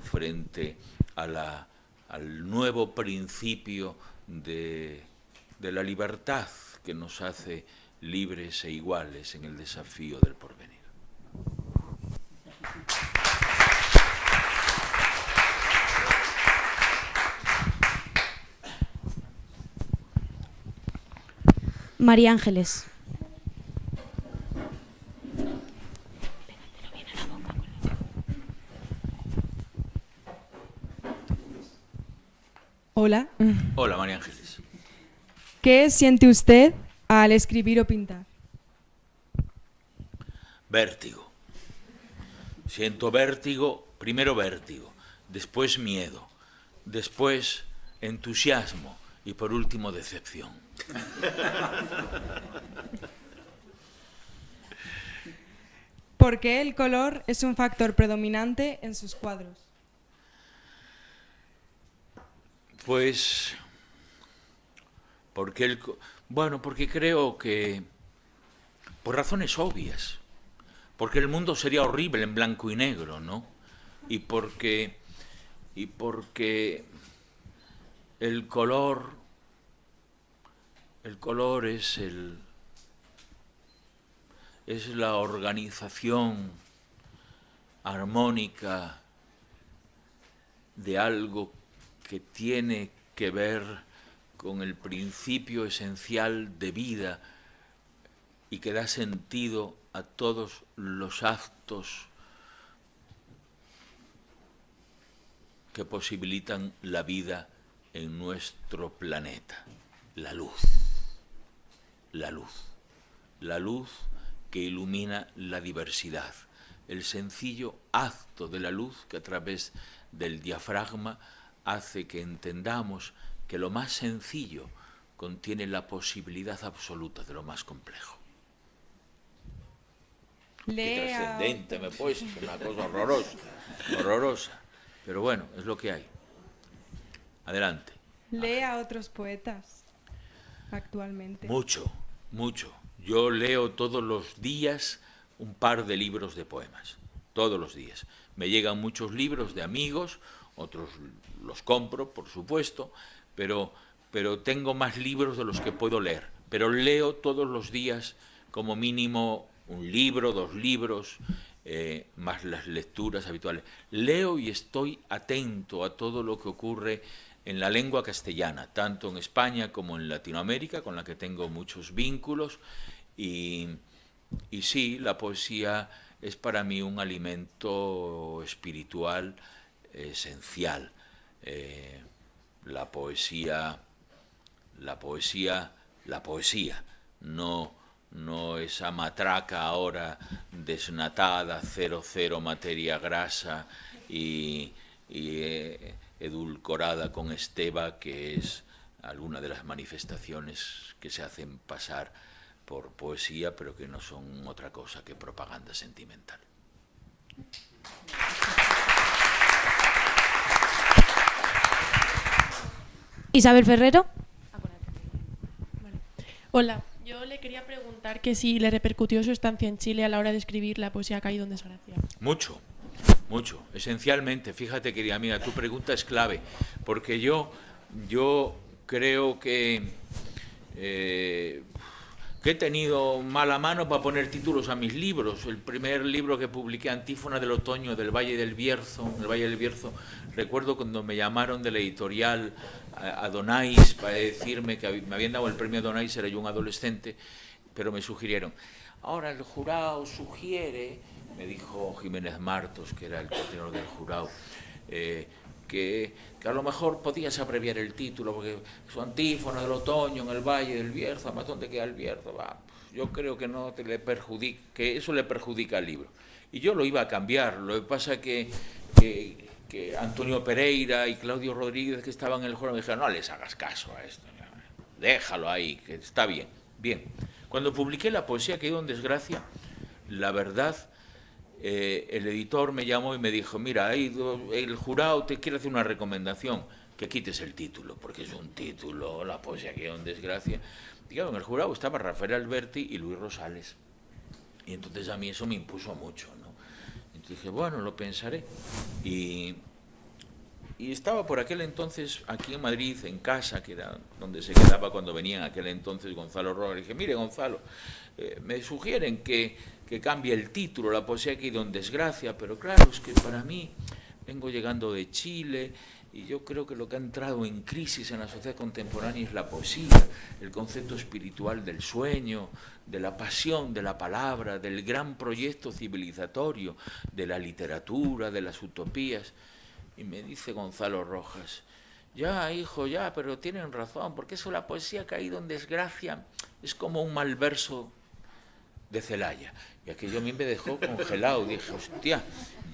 frente a al nuevo principio de la libertad que nos hace libres e iguales en el desafío del porvenir. María Ángeles. Hola. Hola, María Ángeles. ¿Qué siente usted al escribir o pintar? Vértigo. Siento vértigo, primero vértigo, después miedo, después entusiasmo y por último decepción. ¿Por qué el color es un factor predominante en sus cuadros? Pues, porque creo que, por razones obvias, porque el mundo sería horrible en blanco y negro, ¿no? Y porque el color es la organización armónica de algo que tiene que ver con el principio esencial de vida y que da sentido a todos los actos que posibilitan la vida en nuestro planeta. La luz. La luz. La luz que ilumina la diversidad. El sencillo acto de la luz que a través del diafragma hace que entendamos que lo más sencillo contiene la posibilidad absoluta de lo más complejo. Qué trascendente me he puesto, una cosa horrorosa, horrorosa. Pero bueno, es lo que hay. Adelante. ¿Lee a otros poetas actualmente? Mucho, mucho. Yo leo todos los días un par de libros de poemas, todos los días. Me llegan muchos libros de amigos, otros los compro, por supuesto, pero tengo más libros de los que puedo leer. Pero leo todos los días como mínimo un libro, 2 libros, más las lecturas habituales. Leo y estoy atento a todo lo que ocurre en la lengua castellana, tanto en España como en Latinoamérica, con la que tengo muchos vínculos, y sí, la poesía es para mí un alimento espiritual esencial. La poesía, no esa matraca ahora desnatada, 00 materia grasa y edulcorada con esteva, que es alguna de las manifestaciones que se hacen pasar por poesía, pero que no son otra cosa que propaganda sentimental. Isabel Ferrero. Hola, yo le quería preguntar que si le repercutió su estancia en Chile a la hora de escribir la poesía Caído en desgracia. Mucho, mucho. Esencialmente, fíjate, querida amiga, tu pregunta es clave, porque yo creo que he tenido mala mano para poner títulos a mis libros. El primer libro que publiqué, Antífona del Otoño, del Valle del Bierzo, recuerdo cuando me llamaron de la editorial a Donais para decirme que me habían dado el premio Donais, era yo un adolescente, pero me sugirieron, ahora el jurado sugiere, me dijo Jiménez Martos, que era el coordinador del jurado, que a lo mejor podías abreviar el título, porque su Antífona del Otoño en el Valle del Bierzo, además, ¿dónde queda el Bierzo? Yo creo que no te le perjudica, que eso le perjudica al libro. Y yo lo iba a cambiar, lo que pasa que Antonio Pereira y Claudio Rodríguez, que estaban en el jurado, me dijeron, no les hagas caso a esto, déjalo ahí, que está bien. Bien, cuando publiqué la poesía Caído en desgracia, la verdad, el editor me llamó y me dijo, mira, el jurado te quiere hacer una recomendación, que quites el título, porque es un título, la poesía Caído en desgracia. Y claro, en el jurado estaba Rafael Alberti y Luis Rosales, y entonces a mí eso me impuso mucho, ¿no? Entonces dije, bueno, lo pensaré. Y estaba por aquel entonces aquí en Madrid, en casa, que era donde se quedaba cuando venía en aquel entonces Gonzalo Rojas. Le dije, mire, Gonzalo, me sugieren que cambie el título, la poesía Caído en desgracia, pero claro, es que para mí vengo llegando de Chile y yo creo que lo que ha entrado en crisis en la sociedad contemporánea es la poesía, el concepto espiritual del sueño, de la pasión de la palabra, del gran proyecto civilizatorio, de la literatura, de las utopías. Y me dice Gonzalo Rojas, ya, hijo, ya, pero tienen razón, porque eso, la poesía Caído en desgracia, es como un mal verso de Celaya. Y aquello a mí me dejó congelado. Dije, hostia,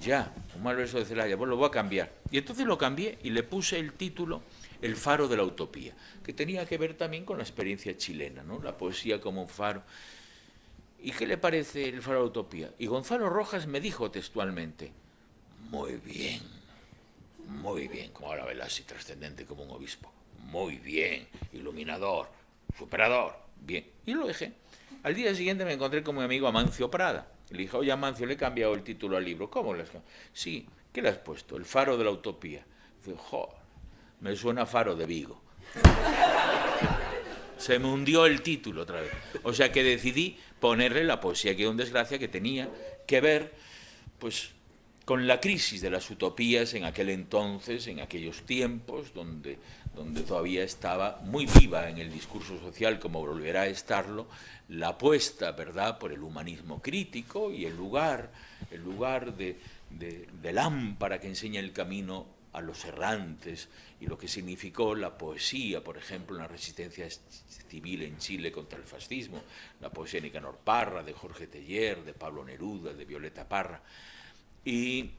ya, un mal verso de Celaya, pues lo voy a cambiar. Y entonces lo cambié y le puse el título El faro de la utopía, que tenía que ver también con la experiencia chilena, ¿no? La poesía como un faro. ¿Y qué le parece el faro de la utopía? Y Gonzalo Rojas me dijo textualmente, muy bien, como ahora velas así trascendente como un obispo, muy bien, iluminador, superador, bien. Y lo dejé. Al día siguiente me encontré con mi amigo Amancio Prada. Le dije, oye, Amancio, le he cambiado el título al libro. ¿Cómo le has cambiado? Sí, ¿qué le has puesto? El faro de la utopía. Dice, joder, me suena Faro de Vigo. Se me hundió el título otra vez. O sea que decidí ponerle la poesía Caído en desgracia, que tenía que ver, pues, con la crisis de las utopías en aquel entonces, en aquellos tiempos, donde todavía estaba muy viva en el discurso social, como volverá a estarlo, la apuesta, ¿verdad?, por el humanismo crítico y el lugar de lámpara que enseña el camino a los errantes, y lo que significó la poesía, por ejemplo, en la resistencia civil en Chile contra el fascismo, la poesía de Nicanor Parra, de Jorge Teillier, de Pablo Neruda, de Violeta Parra. Y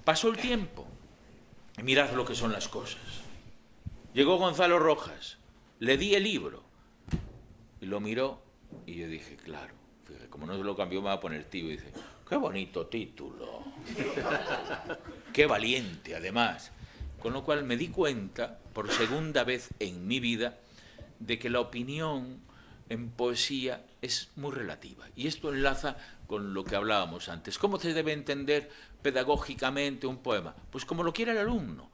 pasó el tiempo, y mirad lo que son las cosas. Llegó Gonzalo Rojas, le di el libro, y lo miró, y yo dije, claro, fíjate, como no se lo cambió, me va a poner tío, y dice, qué bonito título, qué valiente además. Con lo cual me di cuenta, por segunda vez en mi vida, de que la opinión en poesía es muy relativa. Y esto enlaza con lo que hablábamos antes. ¿Cómo se debe entender pedagógicamente un poema? Pues como lo quiera el alumno.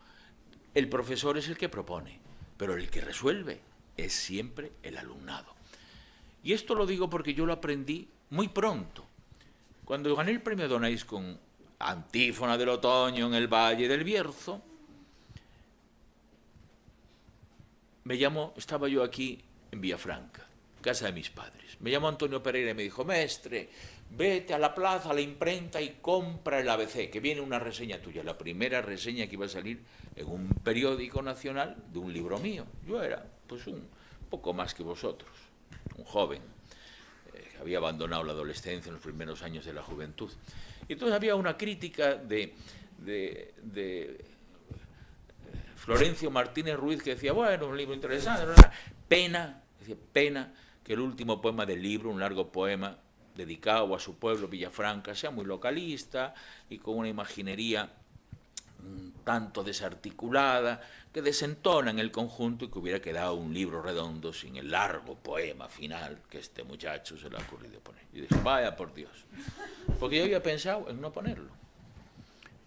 El profesor es el que propone, pero el que resuelve es siempre el alumnado. Y esto lo digo porque yo lo aprendí muy pronto. Cuando gané el premio Donais con Antífona del Otoño en el Valle del Bierzo, estaba yo aquí en Villafranca, casa de mis padres. Me llamó Antonio Pereira y me dijo, mestre, vete a la plaza, a la imprenta y compra el ABC, que viene una reseña tuya, la primera reseña que iba a salir en un periódico nacional de un libro mío. Yo era, pues, un poco más que vosotros, un joven, que había abandonado la adolescencia en los primeros años de la juventud. Y entonces había una crítica de Florencio Martínez Ruiz, que decía, bueno, un libro interesante, pena que el último poema del libro, un largo poema dedicado a su pueblo, Villafranca, sea muy localista y con una imaginería un tanto desarticulada, que desentona en el conjunto, y que hubiera quedado un libro redondo sin el largo poema final que este muchacho se le ha ocurrido poner. Y dije, vaya por Dios, porque yo había pensado en no ponerlo,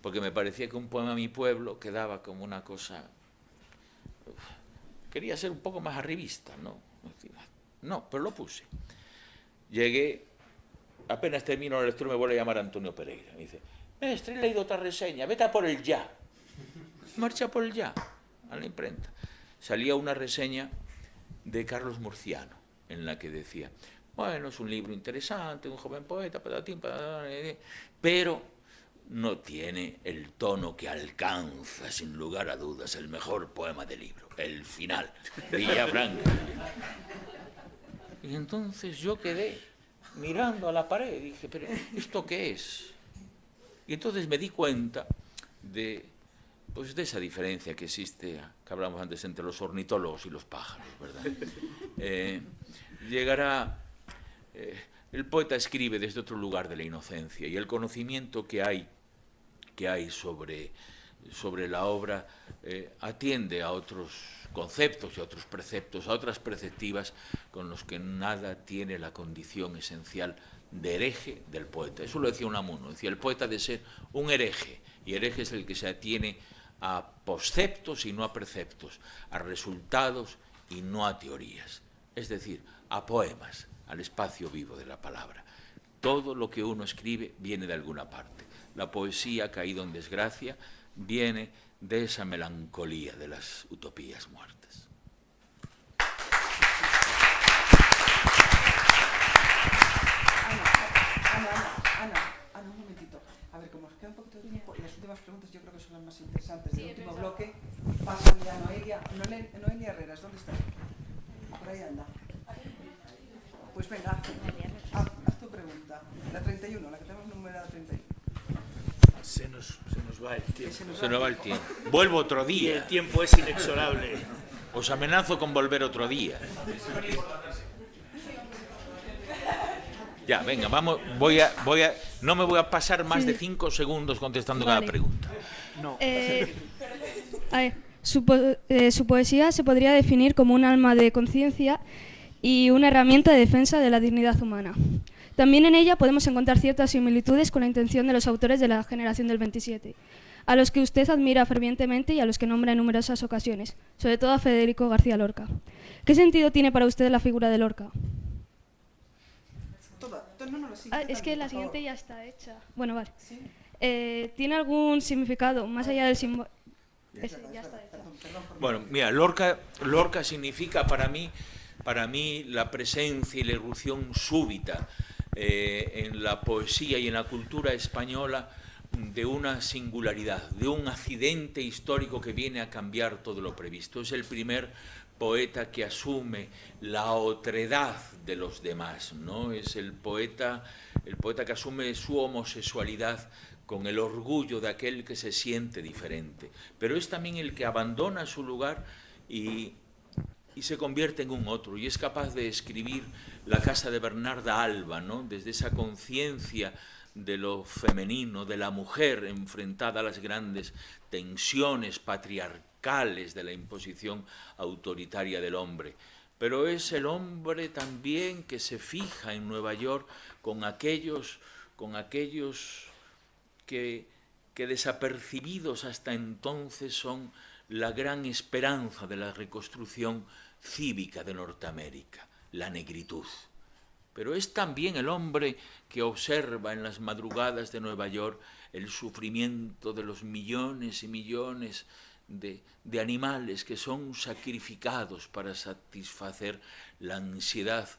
porque me parecía que un poema a mi pueblo quedaba como una cosa... Quería ser un poco más arribista, ¿no? No, pero lo puse. Llegué, apenas termino la lectura, me vuelve a llamar Antonio Pereira. Me dice, mestre, he leído otra reseña, vete a por el ya. Marcha por el ya, a la imprenta. Salía una reseña de Carlos Murciano, en la que decía, bueno, es un libro interesante, un joven poeta, patatín, patatín, pero no tiene el tono que alcanza, sin lugar a dudas, el mejor poema del libro, el final, Villafranca. Y entonces yo quedé mirando a la pared y dije, pero ¿esto qué es? Y entonces me di cuenta de esa diferencia que existe, que hablamos antes, entre los ornitólogos y los pájaros, ¿verdad? El poeta escribe desde otro lugar de la inocencia, y el conocimiento que hay sobre la obra atiende a otros conceptos y a otros preceptos, a otras perspectivas con los que nada tiene la condición esencial de hereje del poeta. Eso lo decía Unamuno, decía, el poeta ha de ser un hereje, y hereje es el que se atiene a posceptos y no a preceptos, a resultados y no a teorías, es decir, a poemas, al espacio vivo de la palabra. Todo lo que uno escribe viene de alguna parte. La poesía, caído en desgracia, viene de esa melancolía de las utopías muertas. Ana, un momentito. A ver, como nos queda un poquito de tiempo, y las últimas preguntas yo creo que son las más interesantes del último bloque, pasan ya a Noelia Herreras. ¿Dónde está? Por ahí anda. Pues venga, haz tu pregunta. La 31, la que tenemos numerada 31. Se nos va el tiempo. Se nos va el tiempo. Vuelvo otro día. Y el tiempo es inexorable. Os amenazo con volver otro día. Ya, venga, vamos. No me voy a pasar más de 5 segundos contestando cada pregunta. No. Su poesía se podría definir como un alma de conciencia y una herramienta de defensa de la dignidad humana. También en ella podemos encontrar ciertas similitudes con la intención de los autores de la generación del 27, a los que usted admira fervientemente y a los que nombra en numerosas ocasiones, sobre todo a Federico García Lorca. ¿Qué sentido tiene para usted la figura de Lorca? La es que la siguiente ya está hecha. Bueno, vale. ¿Sí? ¿Tiene algún significado más allá del símbolo? Bueno, mira, Lorca significa para mí la presencia y la irrupción súbita en la poesía y en la cultura española de una singularidad, de un accidente histórico que viene a cambiar todo lo previsto. Es el primer poeta que asume la otredad de los demás, ¿no? Es el poeta que asume su homosexualidad con el orgullo de aquel que se siente diferente, pero es también el que abandona su lugar y se convierte en un otro, y es capaz de escribir La casa de Bernarda Alba, ¿no? Desde esa conciencia de lo femenino, de la mujer enfrentada a las grandes tensiones patriarcales de la imposición autoritaria del hombre. Pero es el hombre también que se fija en Nueva York con aquellos que desapercibidos hasta entonces son la gran esperanza de la reconstrucción cívica de Norteamérica, la negritud. Pero es también el hombre que observa en las madrugadas de Nueva York el sufrimiento de los millones y millones de animales que son sacrificados para satisfacer la ansiedad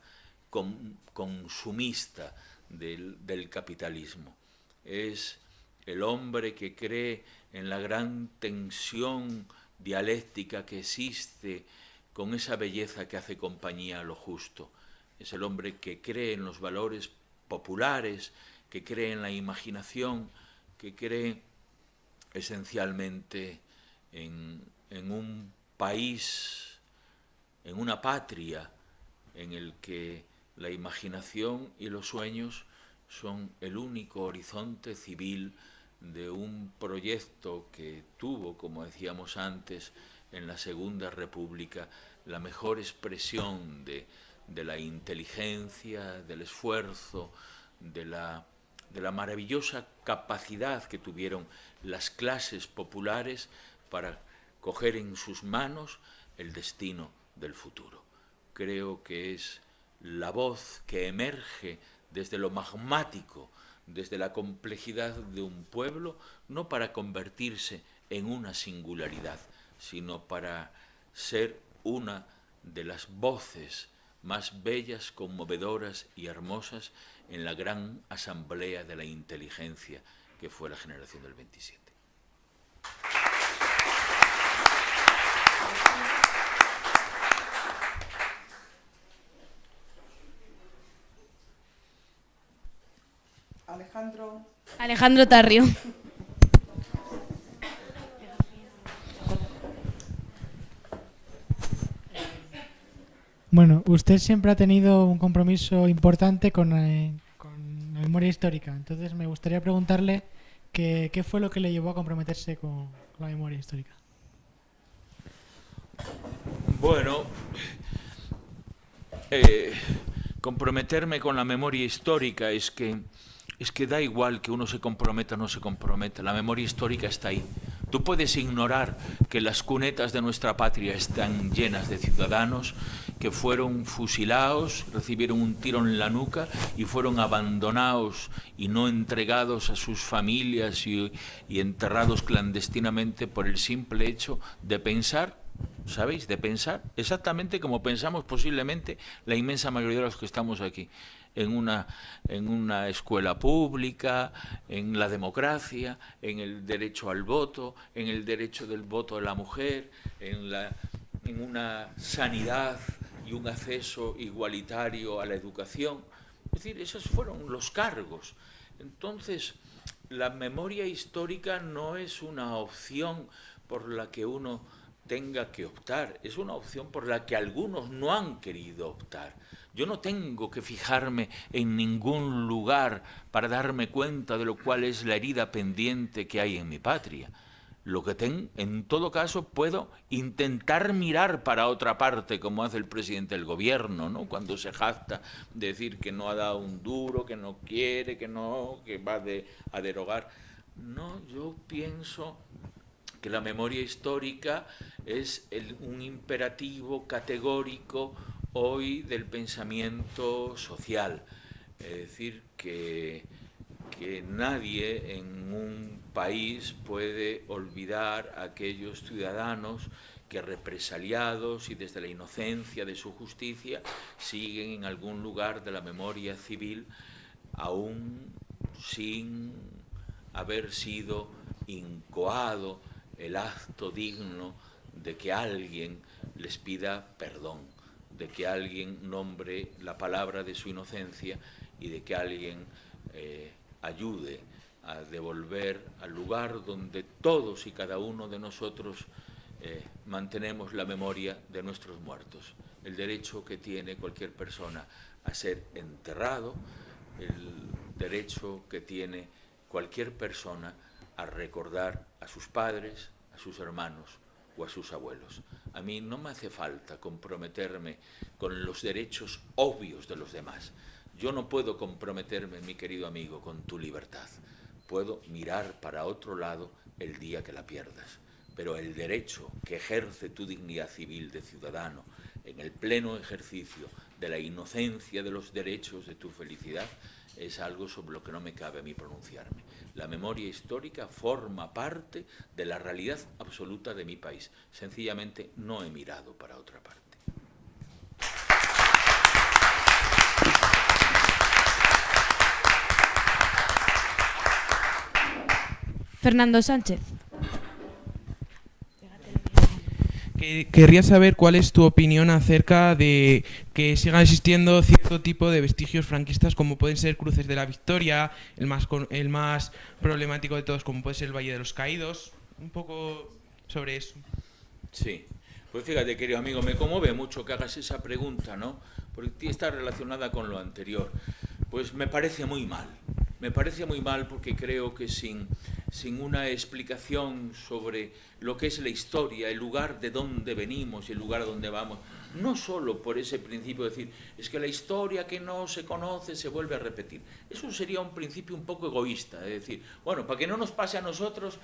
consumista del capitalismo. Es el hombre que cree en la gran tensión dialéctica que existe con esa belleza que hace compañía a lo justo. Es el hombre que cree en los valores populares, que cree en la imaginación, que cree esencialmente en un país, en una patria en el que la imaginación y los sueños son el único horizonte civil de un proyecto que tuvo, como decíamos antes, en la Segunda República, la mejor expresión de la inteligencia, del esfuerzo, de la maravillosa capacidad que tuvieron las clases populares para coger en sus manos el destino del futuro. Creo que es la voz que emerge desde lo magmático, desde la complejidad de un pueblo, no para convertirse en una singularidad, sino para ser una de las voces más bellas, conmovedoras y hermosas en la gran asamblea de la inteligencia que fue la generación del 27. Alejandro Tarrio. Bueno, usted siempre ha tenido un compromiso importante con la memoria histórica. Entonces me gustaría preguntarle qué fue lo que le llevó a comprometerse con la memoria histórica. Bueno, comprometerme con la memoria histórica es que da igual que uno se comprometa o no se comprometa, la memoria histórica está ahí. Tú puedes ignorar que las cunetas de nuestra patria están llenas de ciudadanos que fueron fusilados, recibieron un tiro en la nuca y fueron abandonados y no entregados a sus familias y enterrados clandestinamente por el simple hecho de pensar, ¿sabéis? De pensar exactamente como pensamos posiblemente la inmensa mayoría de los que estamos aquí. En una escuela pública, en la democracia, en el derecho al voto, en el derecho del voto de la mujer, en una sanidad y un acceso igualitario a la educación. Es decir, esos fueron los cargos. Entonces, la memoria histórica no es una opción por la que uno tenga que optar, es una opción por la que algunos no han querido optar. Yo no tengo que fijarme en ningún lugar para darme cuenta de lo cual es la herida pendiente que hay en mi patria. Lo que en todo caso puedo intentar mirar para otra parte, como hace el presidente del gobierno, ¿no? Cuando se jacta de decir que no ha dado un duro, que no quiere, que va a derogar. No, yo pienso que la memoria histórica es un imperativo categórico hoy del pensamiento social. Es decir, que que nadie en un país puede olvidar a aquellos ciudadanos que represaliados y desde la inocencia de su justicia siguen en algún lugar de la memoria civil aún sin haber sido incoado el acto digno de que alguien les pida perdón, de que alguien nombre la palabra de su inocencia y de que alguien ayude a devolver al lugar donde todos y cada uno de nosotros mantenemos la memoria de nuestros muertos, el derecho que tiene cualquier persona a ser enterrado, el derecho que tiene cualquier persona a recordar a sus padres, a sus hermanos o a sus abuelos. A mí no me hace falta comprometerme con los derechos obvios de los demás. Yo no puedo comprometerme, mi querido amigo, con tu libertad. Puedo mirar para otro lado el día que la pierdas. Pero el derecho que ejerce tu dignidad civil de ciudadano en el pleno ejercicio de la inocencia de los derechos de tu felicidad es algo sobre lo que no me cabe a mí pronunciarme. La memoria histórica forma parte de la realidad absoluta de mi país. Sencillamente no he mirado para otra parte. Fernando Sánchez. Querría saber cuál es tu opinión acerca de que sigan existiendo cierto tipo de vestigios franquistas, como pueden ser Cruces de la Victoria, el más problemático de todos, como puede ser el Valle de los Caídos. Un poco sobre eso. Sí, pues fíjate, querido amigo, me conmueve mucho que hagas esa pregunta, ¿no? Porque está relacionada con lo anterior. Pues me parece muy mal. Me parece muy mal porque creo que sin una explicación sobre lo que es la historia, el lugar de donde venimos y el lugar a donde vamos, no solo por ese principio de decir, es que la historia que no se conoce se vuelve a repetir. Eso sería un principio un poco egoísta, es decir, bueno, para que no nos pase a nosotros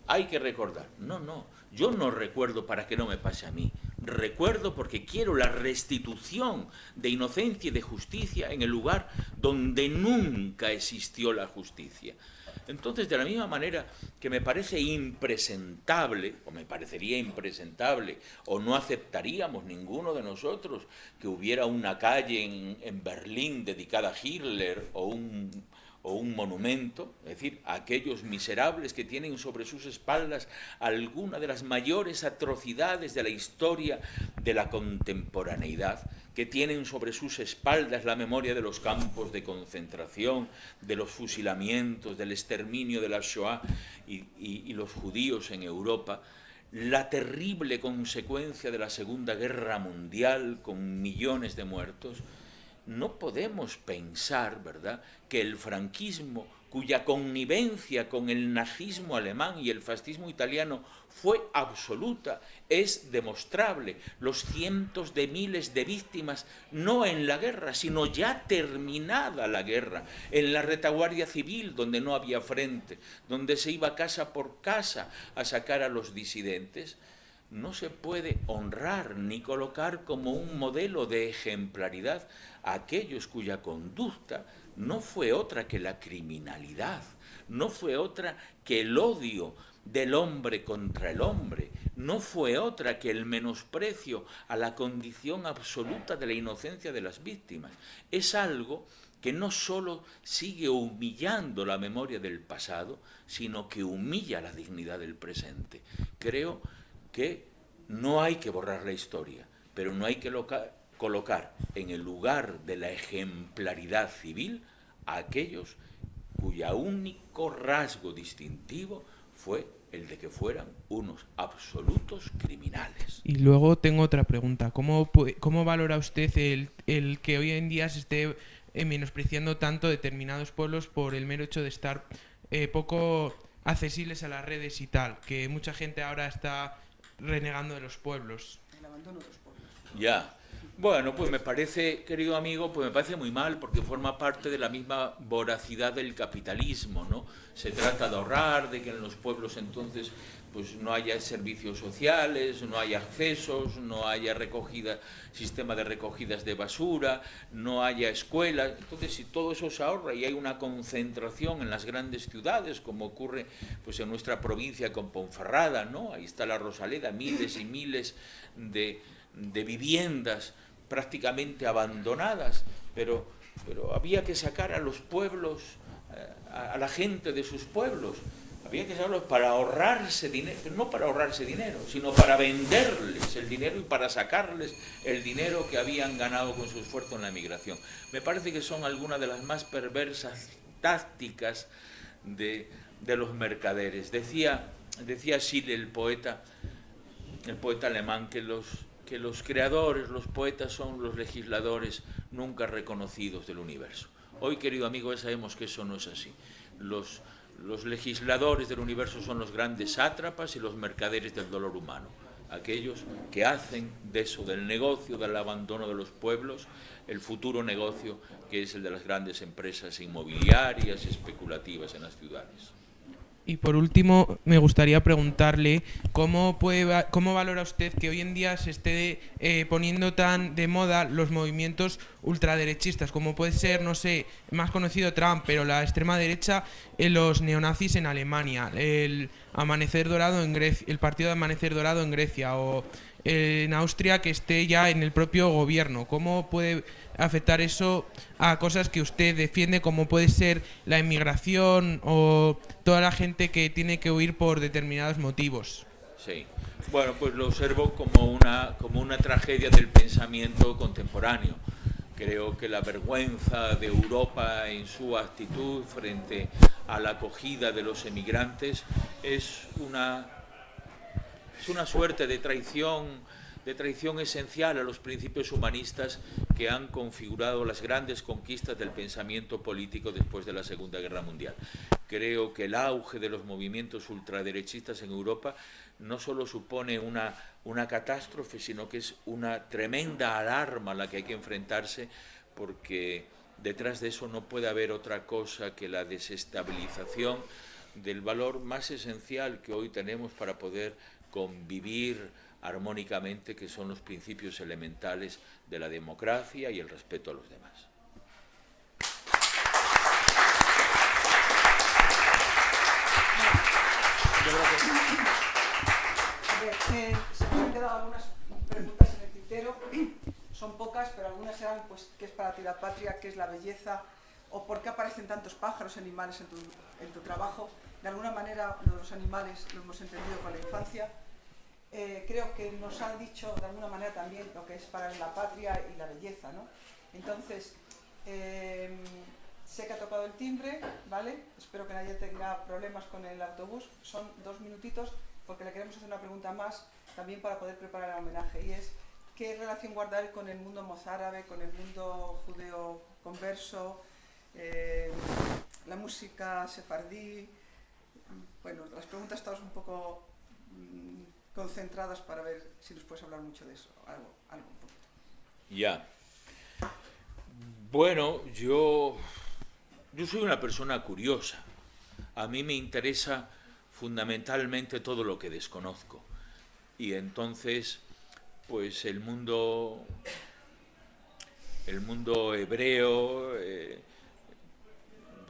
hay que recordar. No, no, yo no recuerdo para que no me pase a mí. Recuerdo porque quiero la restitución de inocencia y de justicia en el lugar donde nunca existió la justicia. Entonces, de la misma manera que me parece impresentable, o me parecería impresentable, o no aceptaríamos ninguno de nosotros que hubiera una calle en Berlín dedicada a Hitler o un monumento, es decir, a aquellos miserables que tienen sobre sus espaldas alguna de las mayores atrocidades de la historia de la contemporaneidad, que tienen sobre sus espaldas la memoria de los campos de concentración, de los fusilamientos, del exterminio de la Shoah y los judíos en Europa, la terrible consecuencia de la Segunda Guerra Mundial con millones de muertos. No podemos pensar, ¿verdad?, que el franquismo, cuya connivencia con el nazismo alemán y el fascismo italiano fue absoluta, es demostrable. Los cientos de miles de víctimas, no en la guerra, sino ya terminada la guerra, en la retaguardia civil, donde no había frente, donde se iba casa por casa a sacar a los disidentes, no se puede honrar ni colocar como un modelo de ejemplaridad a aquellos cuya conducta no fue otra que la criminalidad, no fue otra que el odio del hombre contra el hombre, no fue otra que el menosprecio a la condición absoluta de la inocencia de las víctimas. Es algo que no solo sigue humillando la memoria del pasado, sino que humilla la dignidad del presente. Creo que no hay que borrar la historia, pero no hay que colocar en el lugar de la ejemplaridad civil a aquellos cuyo único rasgo distintivo fue el de que fueran unos absolutos criminales. Y luego tengo otra pregunta. ¿Cómo valora usted el que hoy en día se esté menospreciando tanto determinados pueblos por el mero hecho de estar poco accesibles a las redes y tal? Que mucha gente ahora está renegando de los pueblos. El abandono de los pueblos. Ya, Bueno, pues me parece, querido amigo, pues me parece muy mal, porque forma parte de la misma voracidad del capitalismo, ¿no? Se trata de ahorrar, de que en los pueblos entonces pues no haya servicios sociales, no haya accesos, no haya recogida, sistema de recogidas de basura, no haya escuelas. Entonces, si todo eso se ahorra y hay una concentración en las grandes ciudades, como ocurre pues en nuestra provincia con Ponferrada, ¿no? Ahí está la Rosaleda, miles y miles de viviendas prácticamente abandonadas, pero había que sacar a los pueblos, a la gente de sus pueblos, había que sacarlos para ahorrarse dinero, no para ahorrarse dinero, sino para venderles el dinero y para sacarles el dinero que habían ganado con su esfuerzo en la emigración. Me parece que son algunas de las más perversas tácticas de los mercaderes. Decía Schiller, el poeta alemán, que los creadores, los poetas son los legisladores nunca reconocidos del universo. Hoy, querido amigo, ya sabemos que eso no es así. Los legisladores del universo son los grandes sátrapas y los mercaderes del dolor humano, aquellos que hacen de eso, del negocio, del abandono de los pueblos, el futuro negocio que es el de las grandes empresas inmobiliarias y especulativas en las ciudades. Y por último, me gustaría preguntarle cómo valora usted que hoy en día se esté poniendo tan de moda los movimientos ultraderechistas, como puede ser, no sé, más conocido Trump, pero la extrema derecha, los neonazis en Alemania, el Amanecer Dorado en Grecia, el partido de Amanecer Dorado en Grecia, o en Austria que esté ya en el propio gobierno. ¿Cómo puede afectar eso a cosas que usted defiende, como puede ser la inmigración o toda la gente que tiene que huir por determinados motivos? Sí, bueno, pues lo observo como una tragedia del pensamiento contemporáneo. Creo que la vergüenza de Europa en su actitud frente a la acogida de los emigrantes es una suerte de traición esencial a los principios humanistas que han configurado las grandes conquistas del pensamiento político después de la Segunda Guerra Mundial. Creo que el auge de los movimientos ultraderechistas en Europa no solo supone una catástrofe, sino que es una tremenda alarma a la que hay que enfrentarse, porque detrás de eso no puede haber otra cosa que la desestabilización del valor más esencial que hoy tenemos para poder convivir armónicamente, que son los principios elementales de la democracia y el respeto a los demás. Se me han quedado algunas preguntas en el tintero, son pocas, pero algunas eran, pues, ¿qué es para ti la patria? ¿Qué es la belleza? ¿O por qué aparecen tantos pájaros, animales en tu trabajo? De alguna manera, los animales lo hemos entendido con la infancia. Creo que nos han dicho de alguna manera también lo que es para la patria y la belleza, ¿no? Entonces, sé que ha tocado el timbre, ¿vale? Espero que nadie tenga problemas con el autobús. Son 2 minutitos porque le queremos hacer una pregunta más también para poder preparar el homenaje, y es ¿qué relación guarda él con el mundo mozárabe, con el mundo judeo converso, la música sefardí? Bueno, las preguntas todas un poco concentradas para ver si nos puedes hablar mucho de eso, algo un poquito. Ya. Bueno, yo soy una persona curiosa. A mí me interesa fundamentalmente todo lo que desconozco. Y entonces, pues el mundo hebreo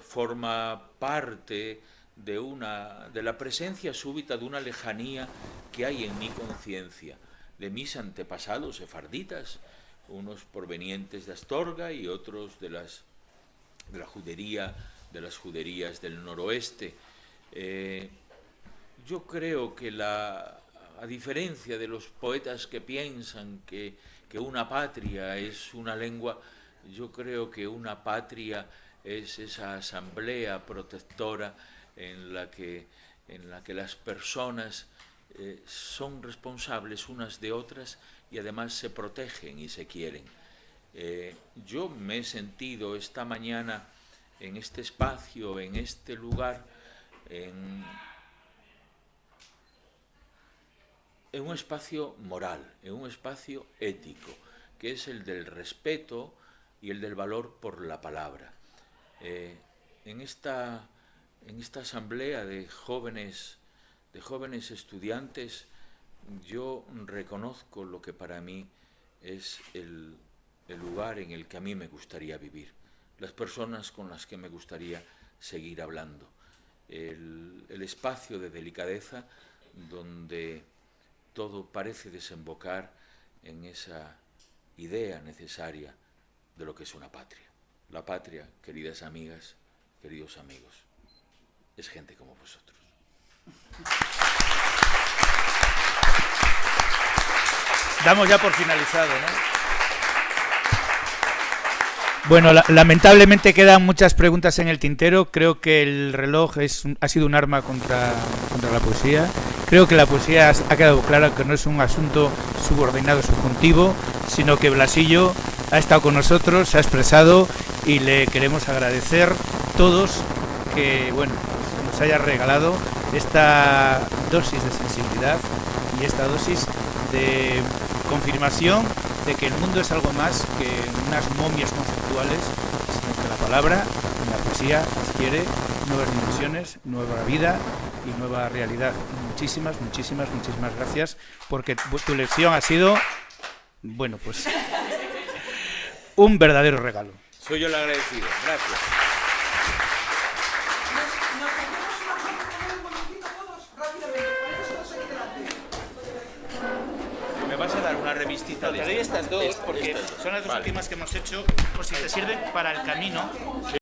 forma parte de la presencia súbita de una lejanía que hay en mi conciencia, de mis antepasados sefarditas, unos provenientes de Astorga y otros de las juderías del noroeste. Yo creo que a diferencia de los poetas que piensan que una patria es una lengua, yo creo que una patria es esa asamblea protectora en la que las personas son responsables unas de otras y además se protegen y se quieren. Yo me he sentido esta mañana en este espacio, en este lugar, en un espacio moral, en un espacio ético, que es el del respeto y el del valor por la palabra. En esta asamblea de jóvenes estudiantes, yo reconozco lo que para mí es el lugar en el que a mí me gustaría vivir, las personas con las que me gustaría seguir hablando, el espacio de delicadeza donde todo parece desembocar en esa idea necesaria de lo que es una patria. La patria, queridas amigas, queridos amigos, es gente como vosotros. Damos ya por finalizado, ¿no? Bueno, lamentablemente quedan muchas preguntas en el tintero. Creo que el reloj ha sido un arma contra la poesía. Creo que la poesía ha quedado clara que no es un asunto subordinado, subjuntivo, sino que Blasillo ha estado con nosotros, se ha expresado y le queremos agradecer todos que, bueno, nos haya regalado esta dosis de sensibilidad y esta dosis de confirmación de que el mundo es algo más que unas momias conceptuales, sino que la palabra y la poesía adquiere nuevas dimensiones, nueva vida y nueva realidad. Muchísimas gracias, porque tu lección ha sido, bueno, pues un verdadero regalo. Soy yo el agradecido. Gracias. ¿Me vas a dar una revistita? Te doy estas dos porque son las dos últimas que hemos hecho, por si te sirven para el camino.